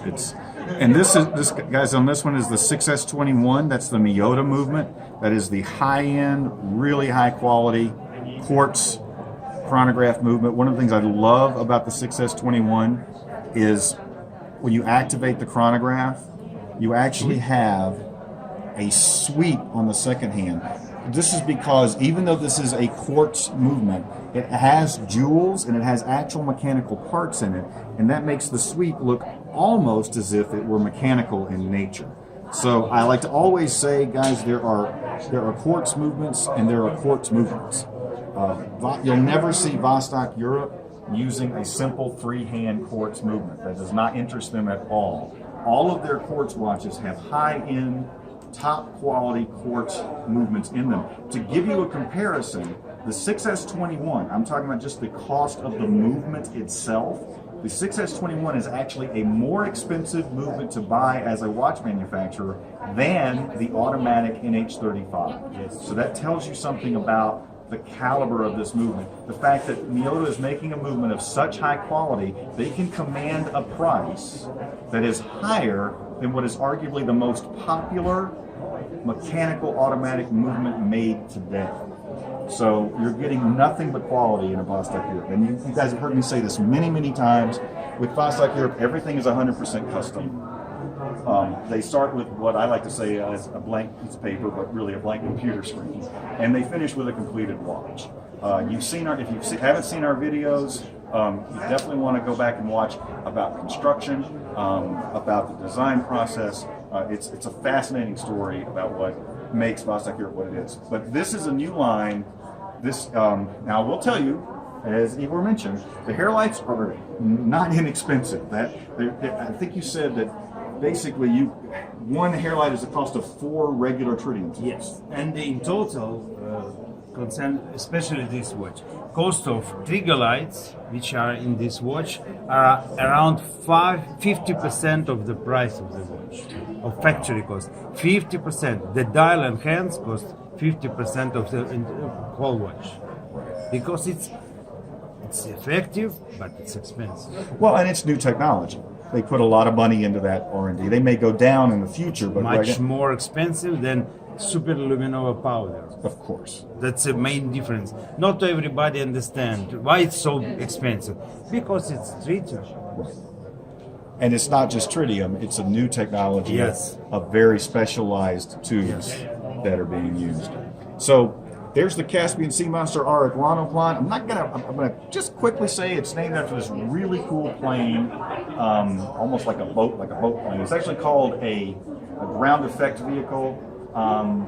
This guys, on this one is the 6S21. That's the Miyota movement. That is the high-end, really high-quality quartz chronograph movement. One of the things I love about the 6S21 is when you activate the chronograph, you actually have a sweep on the second hand. This is because even though this is a quartz movement, it has jewels and it has actual mechanical parts in it, and that makes the sweep look almost as if it were mechanical in nature. So I like to always say, guys, there are quartz movements and there are quartz movements. You'll never see Vostok-Europe using a simple freehand quartz movement. That does not interest them at all. All of their quartz watches have high-end, top-quality quartz movements in them. To give you a comparison, The 6S21, I'm talking about just the cost of the movement itself. The 6S21 is actually a more expensive movement to buy as a watch manufacturer than the automatic NH35. Yes. So that tells you something about the caliber of this movement. The fact that Miyota is making a movement of such high quality, they can command a price that is higher than what is arguably the most popular mechanical automatic movement made today. So you're getting nothing but quality in a Vostok-Europe. And you guys have heard me say this many, many times. With Vostok-Europe, everything is 100% custom. They start with what I like to say is a blank piece of paper, but really a blank computer screen. And they finish with a completed watch. You've seen our, if you haven't seen our videos, you definitely want to go back and watch about construction, about the design process. It's a fascinating story about what makes Vostok-Europe what it is. But this is a new line. This now I will tell you, as Igor mentioned, the hair lights are not inexpensive. I think you said that basically one hair light is the cost of 4 regular tritium tubes. Yes, and in total, concern especially this watch, cost of trigger lights, which are in this watch, are around 50% of the price of the watch, of factory cost. 50%. The dial and hands cost 50% of the whole watch, because it's effective, but it's expensive. Well, and it's new technology. They put a lot of money into that R&D. They may go down in the future, but Much more expensive than superluminova powder. Of course. That's the main difference. Not everybody understands why it's so expensive. Because it's tritium. Right. And it's not just tritium, it's a new technology Yes. of very specialized tubes that are being used. So there's the Caspian Sea Monster R at Ronoplan. I'm gonna just quickly say it's named after this really cool plane, almost like a boat plane. It's actually called a ground effect vehicle.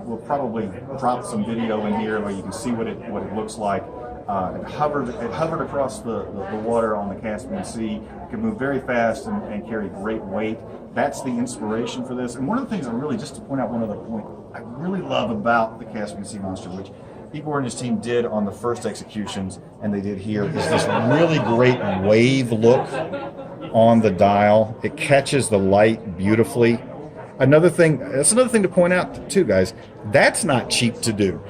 We'll probably drop some video in here where you can see what it looks like. It hovered across the water on the Caspian Sea. It can move very fast and carry great weight. That's the inspiration for this. And one of the things just to point out one other point, I really love about the Caspian Sea Monster, which Igor and his team did on the first executions, and they did here, is this really great wave look on the dial. It catches the light beautifully. That's another thing to point out too, guys. That's not cheap to do.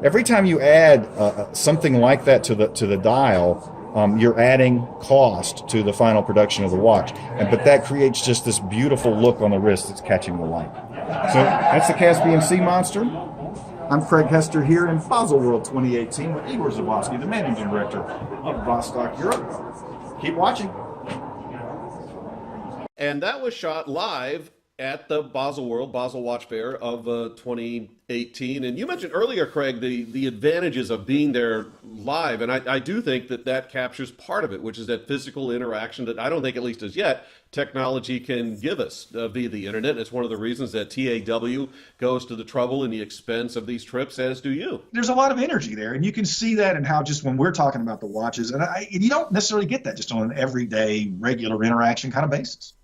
Every time you add something like that to the dial, you're adding cost to the final production of the watch. But that creates just this beautiful look on the wrist that's catching the light. So that's the Caspian Sea Monster. I'm Craig Hester here in Basel World 2018 with Igor Zabowski, the Managing Director of Vostok-Europe. Keep watching. And that was shot live at the Basel Watch Fair of 2018. And you mentioned earlier, Craig, the advantages of being there live. And I do think that captures part of it, which is that physical interaction that I don't think, at least as yet, technology can give us via the internet. It's one of the reasons that TAW goes to the trouble and the expense of these trips, as do you. There's a lot of energy there, and you can see that in how just when we're talking about the watches, and you don't necessarily get that just on an everyday, regular interaction kind of basis.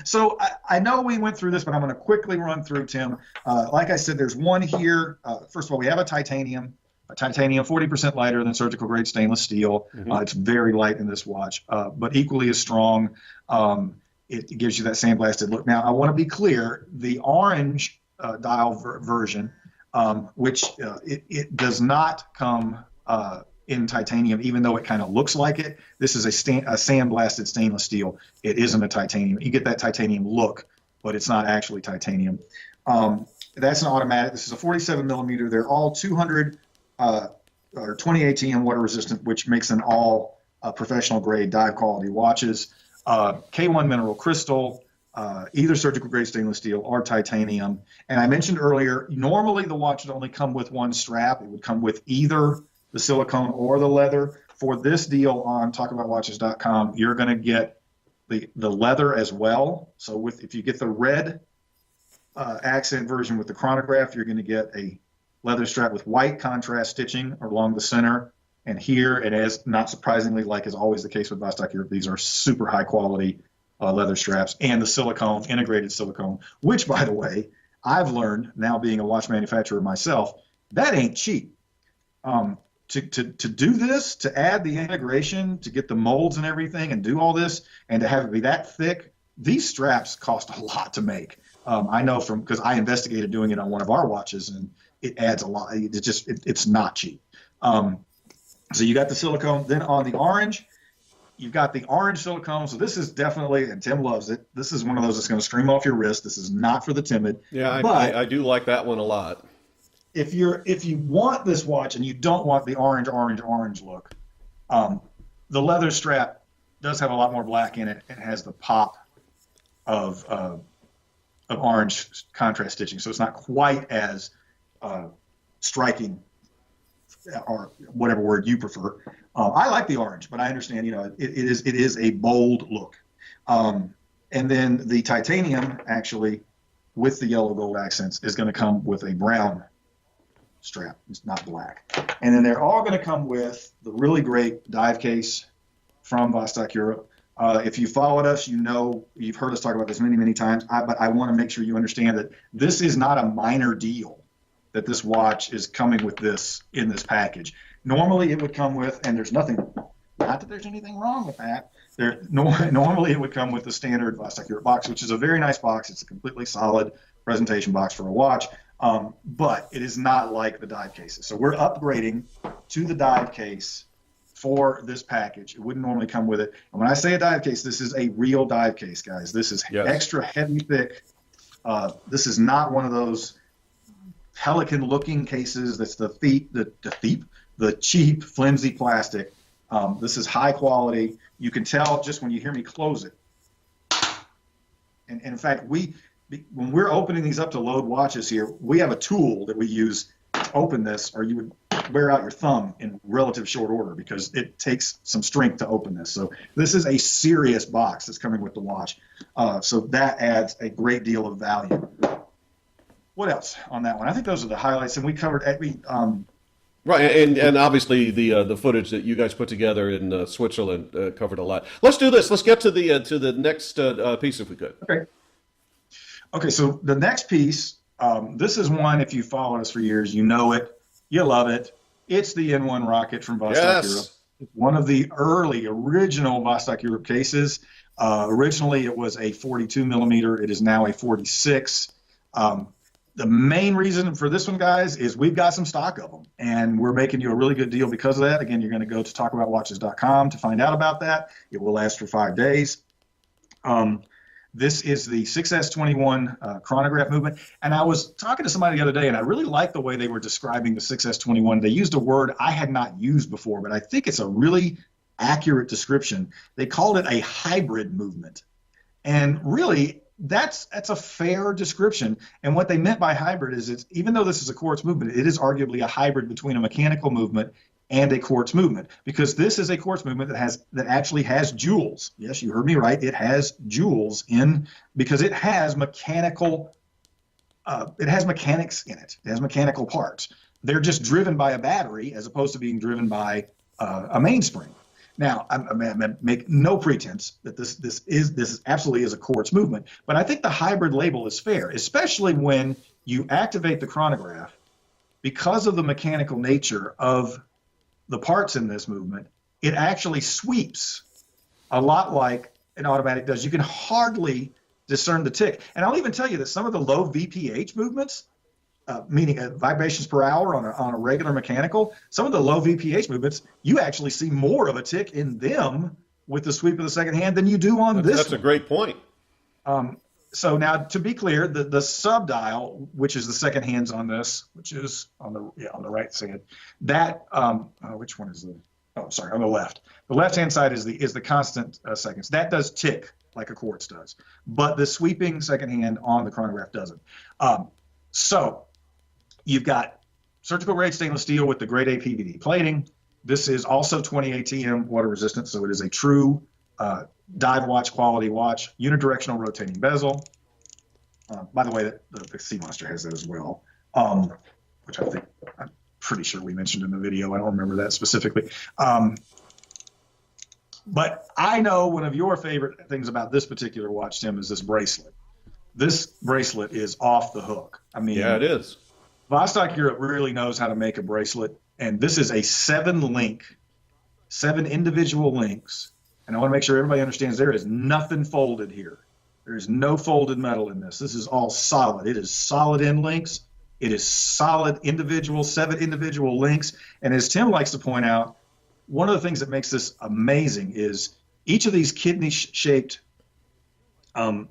So I know we went through this, but I'm going to quickly run through, Tim. Like I said, there's one here. First of all, we have a titanium 40% lighter than surgical grade stainless steel. It's very light in this watch, but equally as strong. It gives you that sandblasted look. Now, I want to be clear, the orange dial version, which it does not come in titanium, even though it kind of looks like it. This is a sandblasted stainless steel. It isn't a titanium. You get that titanium look, but it's not actually titanium. That's an automatic. This is a 47 millimeter. They're all 200 or 20 ATM water resistant, which makes them all professional grade dive quality watches. K1 mineral crystal, either surgical grade stainless steel or titanium. And I mentioned earlier, normally the watch would only come with one strap. It would come with either the silicone or the leather. For this deal on talkaboutwatches.com, you're going to get the leather as well. So if you get the red accent version with the chronograph, you're going to get a leather strap with white contrast stitching along the center. And here it is, not surprisingly, like is always the case with Vostok-Europe, these are super high quality leather straps, and the silicone, integrated silicone, which, by the way, I've learned now being a watch manufacturer myself, that ain't cheap. To do this, to add the integration, to get the molds and everything, and do all this, and to have it be that thick, these straps cost a lot to make. I know because I investigated doing it on one of our watches, and it adds a lot. It's not cheap. So you got the silicone. Then on the orange, you've got the orange silicone. So this is definitely, and Tim loves it, this is one of those that's going to stream off your wrist. This is not for the timid. Yeah, but I do like that one a lot. If you want this watch and you don't want the orange look, the leather strap does have a lot more black in it. It has the pop of orange contrast stitching, so it's not quite as striking, or whatever word you prefer. I like the orange, but I understand, it is a bold look. And then the titanium, actually, with the yellow gold accents, is going to come with a brown strap. It's not black. And then they're all going to come with the really great dive case from Vostok-Europe. If you followed us, you've heard us talk about this many, many times, but I want to make sure you understand that this is not a minor deal that this watch is coming with this in this package. Normally it would come with, and there's nothing, not that there's anything wrong with that. Normally it would come with the standard Vostok-Europe box, which is a very nice box. It's a completely solid presentation box for a watch, but it is not like the dive cases. So we're upgrading to the dive case for this package. It wouldn't normally come with it. And when I say a dive case, this is a real dive case, guys. This is extra heavy, thick. This is not one of those Pelican-looking cases that's the cheap, flimsy plastic. This is high quality. You can tell just when you hear me close it. And in fact, when we're opening these up to load watches here, we have a tool that we use to open this, or you would wear out your thumb in relative short order because it takes some strength to open this. So this is a serious box that's coming with the watch. So that adds a great deal of value. What else on that one? I think those are the highlights, and we covered every. Right, and obviously the footage that you guys put together in Switzerland covered a lot. Let's do this. Let's get to the next piece if we could. Okay. So the next piece, this is one. If you followed us for years, you know it, you love it. It's the N1 Rocket from Vostok-Europe. It's one of the original Vostok-Europe cases. Originally, it was a 42 millimeter. It is now a 46. The main reason for this one, guys, is we've got some stock of them, and we're making you a really good deal because of that. Again, you're going to go to talkaboutwatches.com to find out about that. It will last for 5 days. This is the 6S21 chronograph movement, and I was talking to somebody the other day, and I really liked the way they were describing the 6S21. They used a word I had not used before, but I think it's a really accurate description. They called it a hybrid movement, and really, that's a fair description. And what they meant by hybrid is even though this is a quartz movement, it is arguably a hybrid between a mechanical movement and a quartz movement, because this is a quartz movement that actually has jewels. Yes, you heard me right. It has jewels because it has mechanical. It has mechanics in it. It has mechanical parts. They're just driven by a battery as opposed to being driven by a mainspring. Now, I make no pretense that this absolutely is a quartz movement, but I think the hybrid label is fair, especially when you activate the chronograph. Because of the mechanical nature of the parts in this movement, it actually sweeps a lot like an automatic does. You can hardly discern the tick. And I'll even tell you that some of the low VPH movements, meaning vibrations per hour on a regular mechanical, some of the low VPH movements, you actually see more of a tick in them with the sweep of the second hand than you do on this. That's a great point. So now, to be clear, the sub-dial, which is the second hands on this, which is on the right side, that which one is the? Oh, sorry, on the left. The left-hand side is the constant seconds. That does tick like a quartz does, but the sweeping second hand on the chronograph doesn't. So you've got surgical grade stainless steel with the grade A PVD plating. This is also 20 ATM water resistant, so it is a true dive watch quality watch. Unidirectional rotating bezel. By the way, the Sea Monster has that as well, which I'm pretty sure we mentioned in the video. I don't remember that specifically. But I know one of your favorite things about this particular watch, Tim, is this bracelet. This bracelet is off the hook. I mean, yeah, it is. Vostok-Europe really knows how to make a bracelet And this is a 7 individual links. And I want to make sure everybody understands there is nothing folded here. There is no folded metal in this. This is all solid. It is solid end links. It is solid 7 individual links. And as Tim likes to point out, one of the things that makes this amazing is each of these kidney-shaped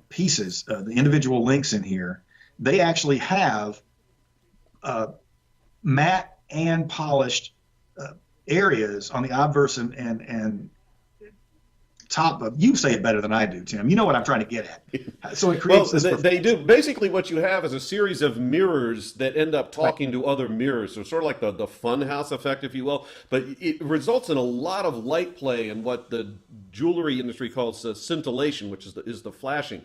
pieces, the individual links in here, they actually have matte and polished areas on the obverse and top of. You say it better than I do, Tim. You know what I'm trying to get at. So it creates they do. Basically, what you have is a series of mirrors that end up talking to other mirrors. So sort of like the fun house effect, if you will. But it results in a lot of light play and what the jewelry industry calls scintillation, which is the flashing.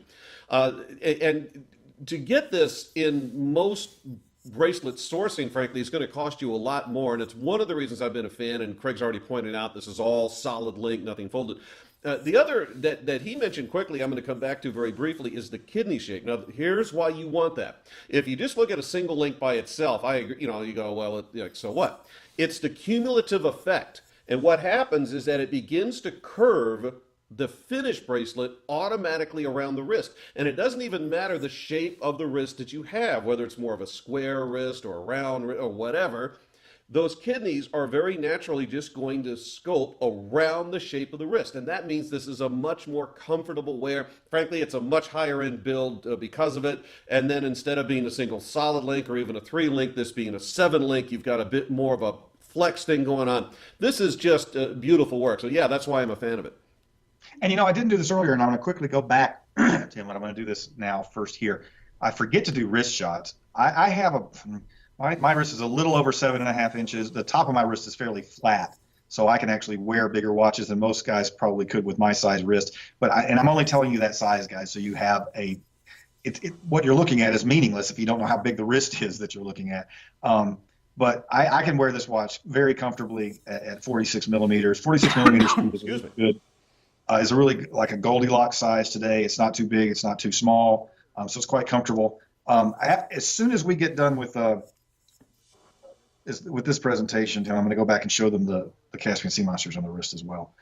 And to get this in most bracelet sourcing, frankly, is going to cost you a lot more. And it's one of the reasons I've been a fan, and Craig's already pointed out, this is all solid link, nothing folded. The other that he mentioned quickly, I'm going to come back to very briefly, is the kidney shape. Now, here's why you want that. If you just look at a single link by itself, I agree, you go, well, so what? It's the cumulative effect. And what happens is that it begins to curve the finished bracelet automatically around the wrist. And it doesn't even matter the shape of the wrist that you have, whether it's more of a square wrist or a round wrist or whatever. Those kidneys are very naturally just going to sculpt around the shape of the wrist. And that means this is a much more comfortable wear. Frankly, it's a much higher end build because of it. And then instead of being a single solid link or even a 3-link, this being a 7-link, you've got a bit more of a flex thing going on. This is just beautiful work. So yeah, that's why I'm a fan of it. And I didn't do this earlier, and I'm going to quickly go back, Tim, but I'm going to do this now first here. I forget to do wrist shots. I have my wrist is a little over 7.5 inches. The top of my wrist is fairly flat, so I can actually wear bigger watches than most guys probably could with my size wrist. And I'm only telling you that size, guys, so you have what you're looking at is meaningless if you don't know how big the wrist is that you're looking at. But I can wear this watch very comfortably at 46 millimeters. 46 millimeters is good. It's a really like a Goldilocks size today. It's not too big. It's not too small. So it's quite comfortable. As soon as we get done with this presentation, Tim, I'm going to go back and show them the Caspian Sea Monsters on the wrist as well.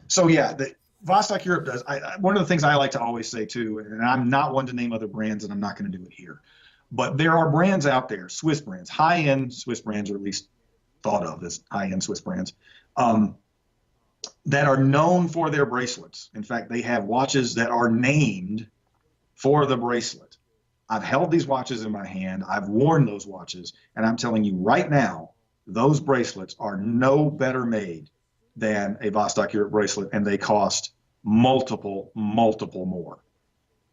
So yeah, the Vostok-Europe does. One of the things I like to always say too, and I'm not one to name other brands, and I'm not going to do it here, but there are brands out there, Swiss brands, high-end Swiss brands, or at least thought of as high-end Swiss brands, that are known for their bracelets. In fact, they have watches that are named for the bracelet. I've held these watches in my hand. I've worn those watches. And I'm telling you right now, those bracelets are no better made than a Vostok-Europe bracelet, and they cost multiple more.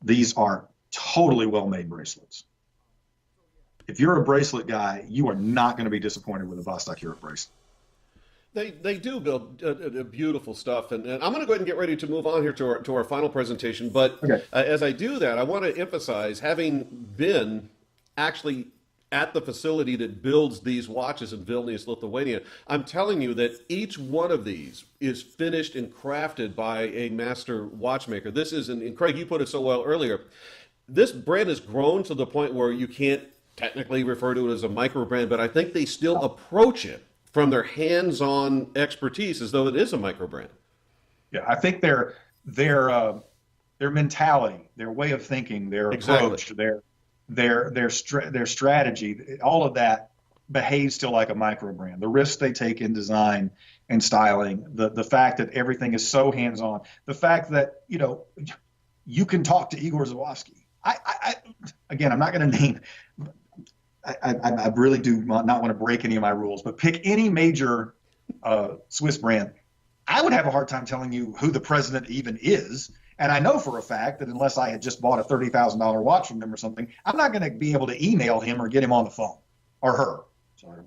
These are totally well-made bracelets. If you're a bracelet guy, you are not going to be disappointed with a Vostok-Europe bracelet. They do build beautiful stuff, and I'm going to go ahead and get ready to move on here to our final presentation. But okay. As I do that, I want to emphasize, having been actually at the facility that builds these watches in Vilnius, Lithuania, I'm telling you that each one of these is finished and crafted by a master watchmaker. This is, and Craig, you put it so well earlier, this brand has grown to the point where you can't technically refer to it as a micro brand, but I think they still approach it from their hands-on expertise as though it is a micro brand. Yeah, I think their mentality, their way of thinking, their approach, their strategy, all of that behaves still like a micro brand. The risks they take in design and styling, the fact that everything is so hands-on, the fact that you can talk to Igor Zawadzki. Again, I'm not going to name. I really do not want to break any of my rules, but pick any major Swiss brand. I would have a hard time telling you who the president even is. And I know for a fact that unless I had just bought a $30,000 watch from him or something, I'm not going to be able to email him or get him on the phone, or her. Sorry,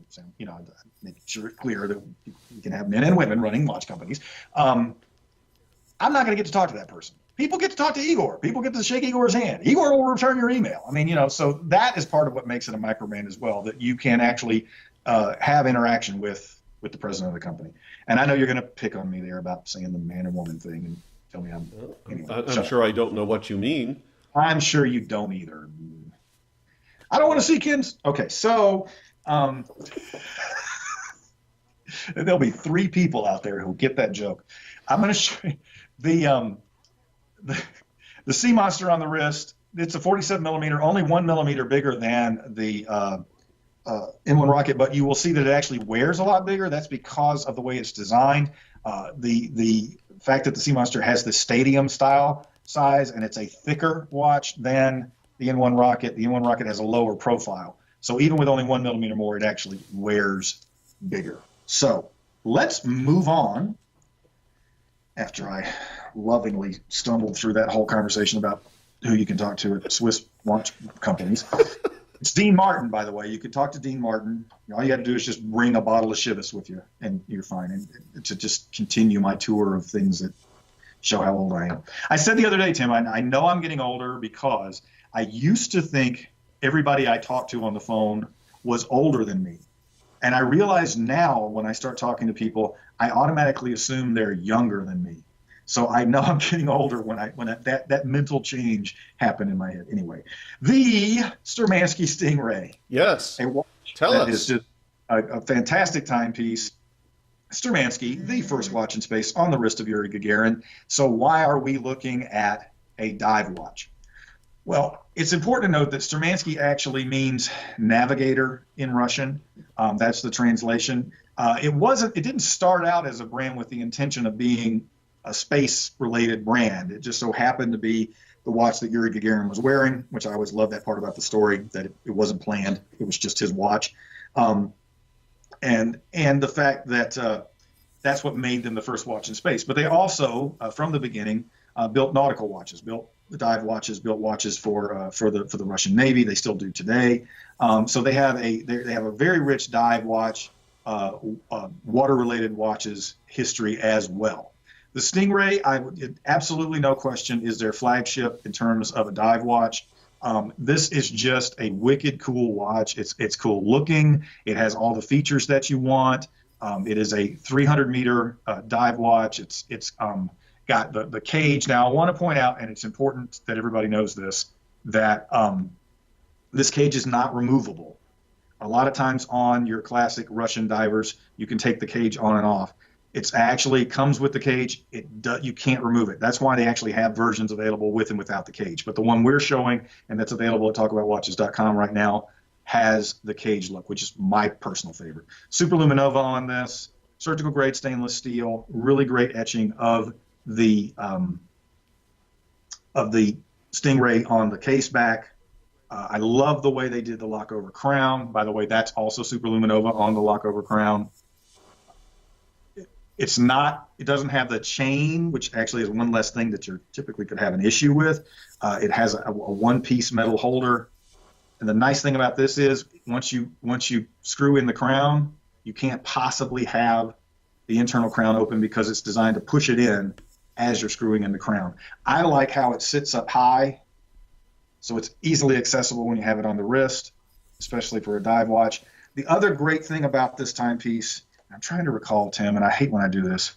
make sure it's clear that you can have men and women running watch companies. I'm not going to get to talk to that person. People get to talk to Igor. People get to shake Igor's hand. Igor will return your email. I mean, so that is part of what makes it a micro brand as well, that you can actually have interaction with the president of the company. And I know you're going to pick on me there about saying the man and woman thing and tell me I'm sure I don't know what you mean. I'm sure you don't either. I don't want to see Ken's. Okay, so There'll be 3 people out there who'll get that joke. I'm going to show you the Sea Monster on the wrist. It's a 47 millimeter, only 1 millimeter bigger than the N1 Rocket, but you will see that it actually wears a lot bigger. That's because of the way it's designed. The fact that the Sea Monster has the stadium style size and it's a thicker watch than the N1 Rocket. The N1 Rocket has a lower profile. So even with only 1 millimeter more, it actually wears bigger. So let's move on after I lovingly stumbled through that whole conversation about who you can talk to at Swiss watch companies. It's Dean Martin, by the way. You could talk to Dean Martin. All you got to do is just bring a bottle of Chivas with you, and you're fine. And to just continue my tour of things that show how old I am. I said the other day, Tim, I know I'm getting older because I used to think everybody I talked to on the phone was older than me. And I realize now when I start talking to people, I automatically assume they're younger than me. So I know I'm getting older when that mental change happened in my head. Anyway, the Sturmanskie Stingray. Yes. Tell us. Is just a fantastic timepiece. Sturmanskie, the first watch in space on the wrist of Yuri Gagarin. So why are we looking at a dive watch? Well, it's important to note that Sturmanskie actually means navigator in Russian. That's the translation. It didn't start out as a brand with the intention of being a space-related brand. It just so happened to be the watch that Yuri Gagarin was wearing, which I always love that part about the story, that it wasn't planned. It was just his watch. And the fact that that's what made them the first watch in space. But they also, from the beginning, built nautical watches, built dive watches, built watches for the Russian Navy. They still do today. So they have a very rich dive watch, water-related watches history as well. The Stingray, absolutely no question, is their flagship in terms of a dive watch. This is just a wicked cool watch. It's cool looking. It has all the features that you want. It is a 300-meter dive watch. It's got the cage. Now, I want to point out, and it's important that everybody knows this, that this cage is not removable. A lot of times on your classic Russian divers, you can take the cage on and off. It actually comes with the cage. You can't remove it. That's why they actually have versions available with and without the cage. But the one we're showing, and that's available at talkaboutwatches.com right now, has the cage look, which is my personal favorite. Superluminova on this, surgical grade stainless steel, really great etching of the Stingray on the case back. I love the way they did the lockover crown. By the way, that's also Superluminova on the lockover crown. It doesn't have the chain, which actually is one less thing that you typically could have an issue with. It has a one-piece metal holder. And the nice thing about this is once you screw in the crown, you can't possibly have the internal crown open because it's designed to push it in as you're screwing in the crown. I like how it sits up high, so it's easily accessible when you have it on the wrist, especially for a dive watch. The other great thing about this timepiece, I'm trying to recall, Tim, and I hate when I do this,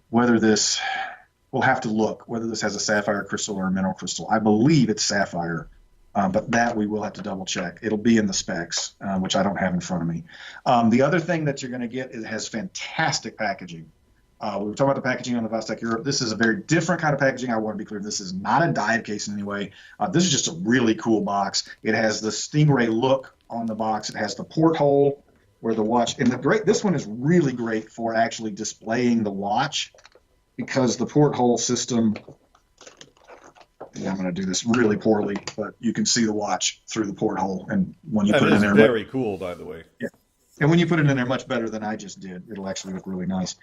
whether this has a sapphire crystal or a mineral crystal. I believe it's sapphire, but that we will have to double check. It'll be in the specs, which I don't have in front of me. The other thing that you're going to get, it has fantastic packaging. We were talking about the packaging on the Vostok-Europe. This is a very different kind of packaging. I want to be clear. This is not a dive case in any way. This is just a really cool box. It has the Stingray look on the box. It has the porthole where the watch, and this one is really great for actually displaying the watch because the porthole system, I'm going to do this really poorly, but you can see the watch through the porthole, and when you put it in there, very cool, by the way. Yeah, and when you put it in there much better than I just did, it'll actually look really nice.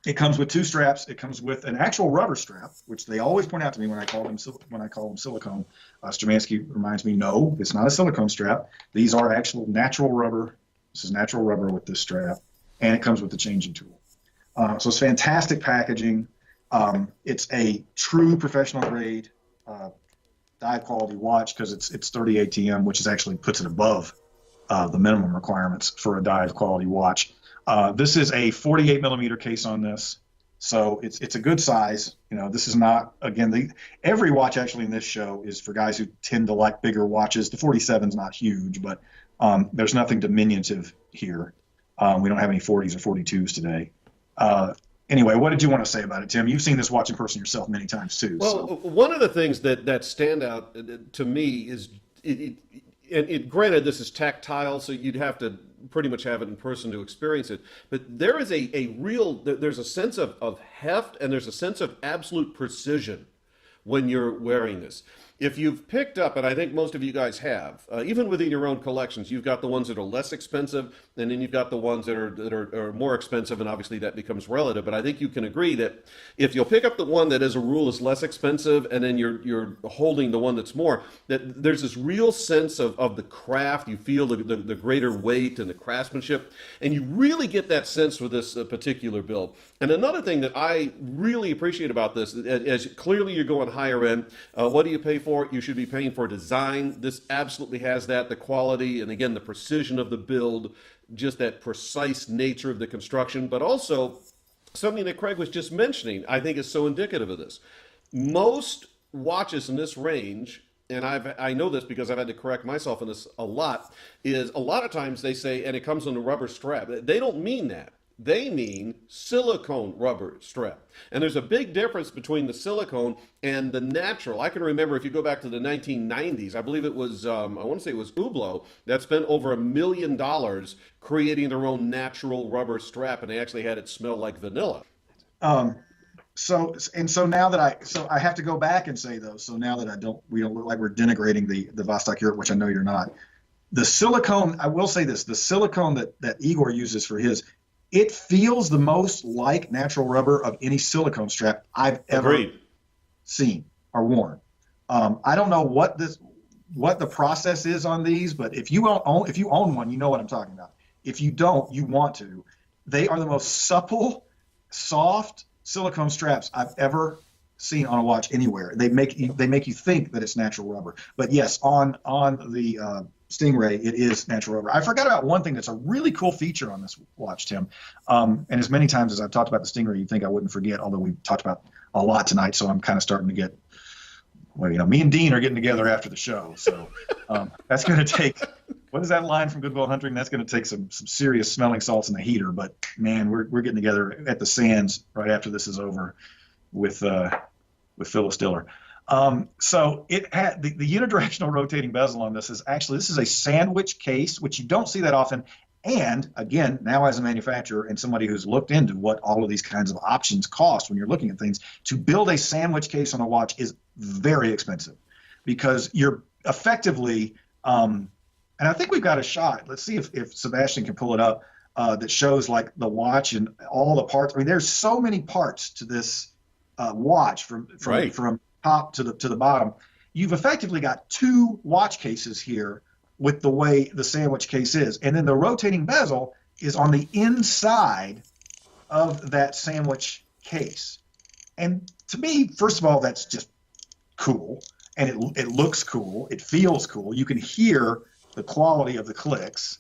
It comes with 2 straps. It comes with an actual rubber strap, which they always point out to me when I call them silicone. Sturmanskie reminds me, no, it's not a silicone strap. These are actual natural rubber. This is natural rubber with this strap, and it comes with the changing tool. So it's fantastic packaging. It's a true professional grade dive quality watch because it's 30 ATM, which actually puts it above the minimum requirements for a dive quality watch. This is a 48 millimeter case on this, so it's a good size. This is not, again, every watch actually in this show is for guys who tend to like bigger watches. The 47 is not huge, but there's nothing diminutive here. We don't have any 40s or 42s today. Anyway, what did you want to say about it, Tim? You've seen this watch in person yourself many times too. Well, So. one of the things that stand out to me is granted this is tactile, so you'd have to pretty much have it in person to experience it. But there is there's a sense of heft, and there's a sense of absolute precision when you're wearing this. If you've picked up, and I think most of you guys have, even within your own collections, you've got the ones that are less expensive, and then you've got the ones that are more expensive, and obviously that becomes relative. But I think you can agree that if you'll pick up the one that, as a rule, is less expensive, and then you're holding the one that's more, that there's this real sense of the craft. You feel the greater weight and the craftsmanship, and you really get that sense with this particular build. And another thing that I really appreciate about this, as clearly you're going higher end, what do you pay for? You should be paying for design. This absolutely has that, the quality, and again, the precision of the build, just that precise nature of the construction, but also something that Craig was just mentioning, I think is so indicative of this. Most watches in this range, and I know this because I've had to correct myself on this a lot, is a lot of times they say, and it comes on a rubber strap. They don't mean that. They mean silicone rubber strap. And there's a big difference between the silicone and the natural. I can remember, if you go back to the 1990s, I believe it was, I want to say it was Hublot, that spent over $1 million creating their own natural rubber strap, and they actually had it smell like vanilla. So now that I have to go back and say, though, so now that we don't look like we're denigrating the Vostok-Europe, which I know you're not. The silicone, I will say this, the silicone that Igor uses for his, it feels the most like natural rubber of any silicone strap I've ever seen or worn. I don't know what the process is on these, but if you own one, you know what I'm talking about. If you don't, you want to. They are the most supple, soft silicone straps I've ever seen on a watch anywhere. They make you think that it's natural rubber. But yes, on the Stingray, it is natural rubber. I forgot about one thing that's a really cool feature on this watch, Tim. And as many times as I've talked about the Stingray, you'd think I wouldn't forget, although we've talked about a lot tonight, so I'm kind of starting to get, well, me and Dean are getting together after the show. So that's going to take, what is that line from Good Will Hunting? That's going to take some serious smelling salts in the heater. But, man, we're getting together at the Sands right after this is over with Phyllis Diller. So it had the unidirectional rotating bezel on this is a sandwich case, which you don't see that often. And again, now as a manufacturer and somebody who's looked into what all of these kinds of options cost when you're looking at things, to build a sandwich case on a watch is very expensive, because you're effectively, and I think we've got a shot. Let's see if Sebastian can pull it up, that shows like the watch and all the parts. I mean, there's so many parts to this watch from top to the bottom. You've effectively got two watch cases here with the way the sandwich case is. And then the rotating bezel is on the inside of that sandwich case. And to me, first of all, that's just cool. And it looks cool. It feels cool. You can hear the quality of the clicks.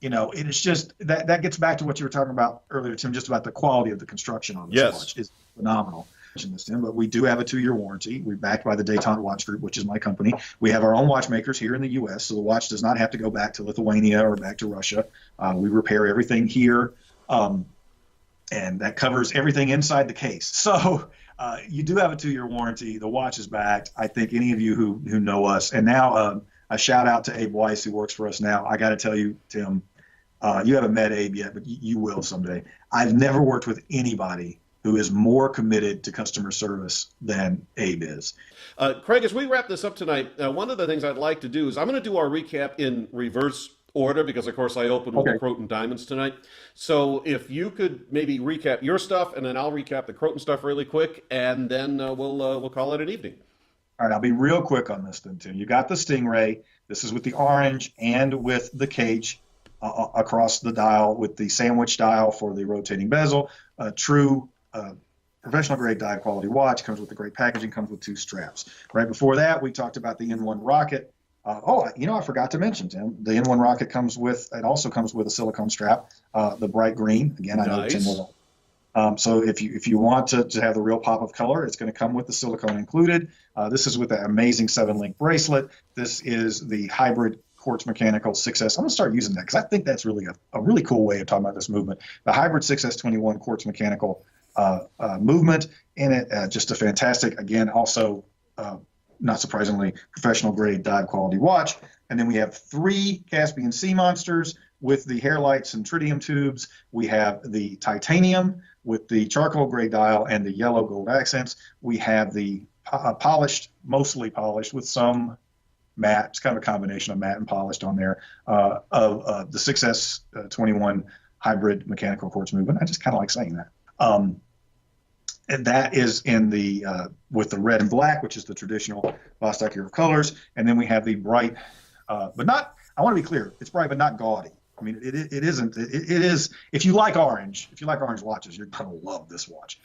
It is just that gets back to what you were talking about earlier, Tim, just about the quality of the construction on this watch is phenomenal. This, Tim, but we do have a 2-year warranty. We're backed by the Detente Watch Group, which is my company. We have our own watchmakers here in the U.S., so the watch does not have to go back to Lithuania or back to Russia. We repair everything here, and that covers everything inside the case. So you do have a 2-year warranty. The watch is backed. I think any of you who know us, and now a shout out to Abe Weiss, who works for us now. I got to tell you, Tim, you haven't met Abe yet, but you will someday. I've never worked with anybody who is more committed to customer service than Abe is. Craig, as we wrap this up tonight, one of the things I'd like to do is I'm going to do our recap in reverse order, because of course I opened with the Croton Diamonds tonight. So if you could maybe recap your stuff, and then I'll recap the Croton stuff really quick, and then we'll call it an evening. All right, I'll be real quick on this then, Tim. You got the Stingray. This is with the orange and with the cage across the dial, with the sandwich dial for the rotating bezel. True professional grade dive quality watch, comes with the great packaging, comes with 2 straps. Right before that, we talked about the N1 Rocket. I forgot to mention, Tim, the N1 Rocket also comes with a silicone strap, the bright green. Again, I know Tim will. So if you want to have the real pop of color, it's going to come with the silicone included. This is with an amazing 7-link bracelet. This is the hybrid quartz mechanical 6S. I'm gonna start using that because I think that's really a really cool way of talking about this movement. The hybrid 6S21 quartz mechanical movement in it, just a fantastic, again, also not surprisingly, professional grade dive quality watch. And then we have 3 Caspian Sea Monsters with the hair lights and tritium tubes. We have the titanium with the charcoal gray dial and the yellow gold accents. We have the polished, mostly polished with some matte. It's kind of a combination of matte and polished on there of the 6S21 hybrid mechanical quartz movement. I just kind of like saying that. And that is in the with the red and black, which is the traditional Vostok-Europe colors. And then we have the bright, but not, I want to be clear, it's bright but not gaudy. I mean, it isn't. It is. If you like orange watches, you're gonna love this watch.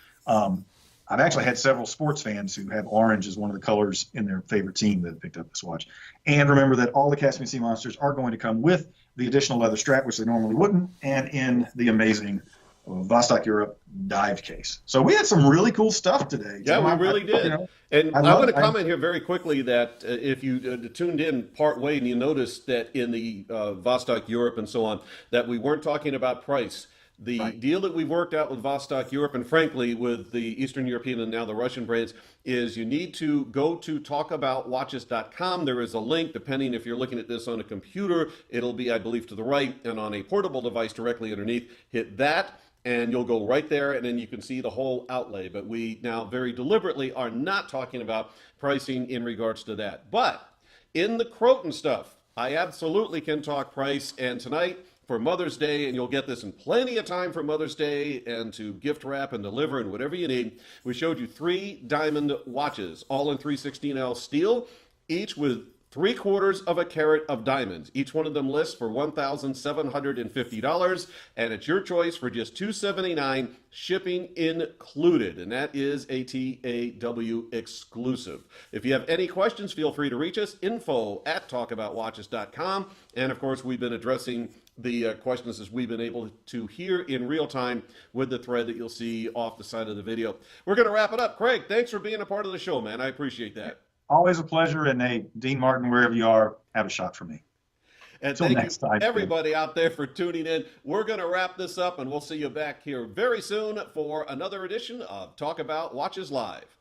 I've actually had several sports fans who have orange as one of the colors in their favorite team that have picked up this watch. And remember that all the Caspian Sea Monsters are going to come with the additional leather strap, which they normally wouldn't, and in the amazing Vostok-Europe dive case. So we had some really cool stuff today. Yeah, we really did. And I want to comment here very quickly that if you tuned in part way and you noticed that in the Vostok-Europe and so on, that we weren't talking about price. The deal that we've worked out with Vostok-Europe and frankly with the Eastern European and now the Russian brands is you need to go to talkaboutwatches.com. There is a link, depending if you're looking at this on a computer, it'll be, I believe, to the right, and on a portable device directly underneath. Hit that and you'll go right there and then you can see the whole outlay. But we now very deliberately are not talking about pricing in regards to that. But in the Croton stuff, I absolutely can talk price, and tonight, for Mother's Day, and you'll get this in plenty of time for Mother's Day and to gift wrap and deliver and whatever you need. We showed you 3 diamond watches, all in 316L steel, each with 3/4 of a carat of diamonds. Each one of them lists for $1,750, and it's your choice for just $279, shipping included, and that is a TAW exclusive. If you have any questions, feel free to reach us, info@talkaboutwatches.com, and of course, we've been addressing the questions as we've been able to hear in real time with the thread that you'll see off the side of the video. We're going to wrap it up. Craig, thanks for being a part of the show, man. I appreciate that. Always a pleasure. And hey, Dean Martin, wherever you are, have a shot for me. And thank you, everybody out there, for tuning in. We're going to wrap this up, and we'll see you back here very soon for another edition of Talk About Watches Live.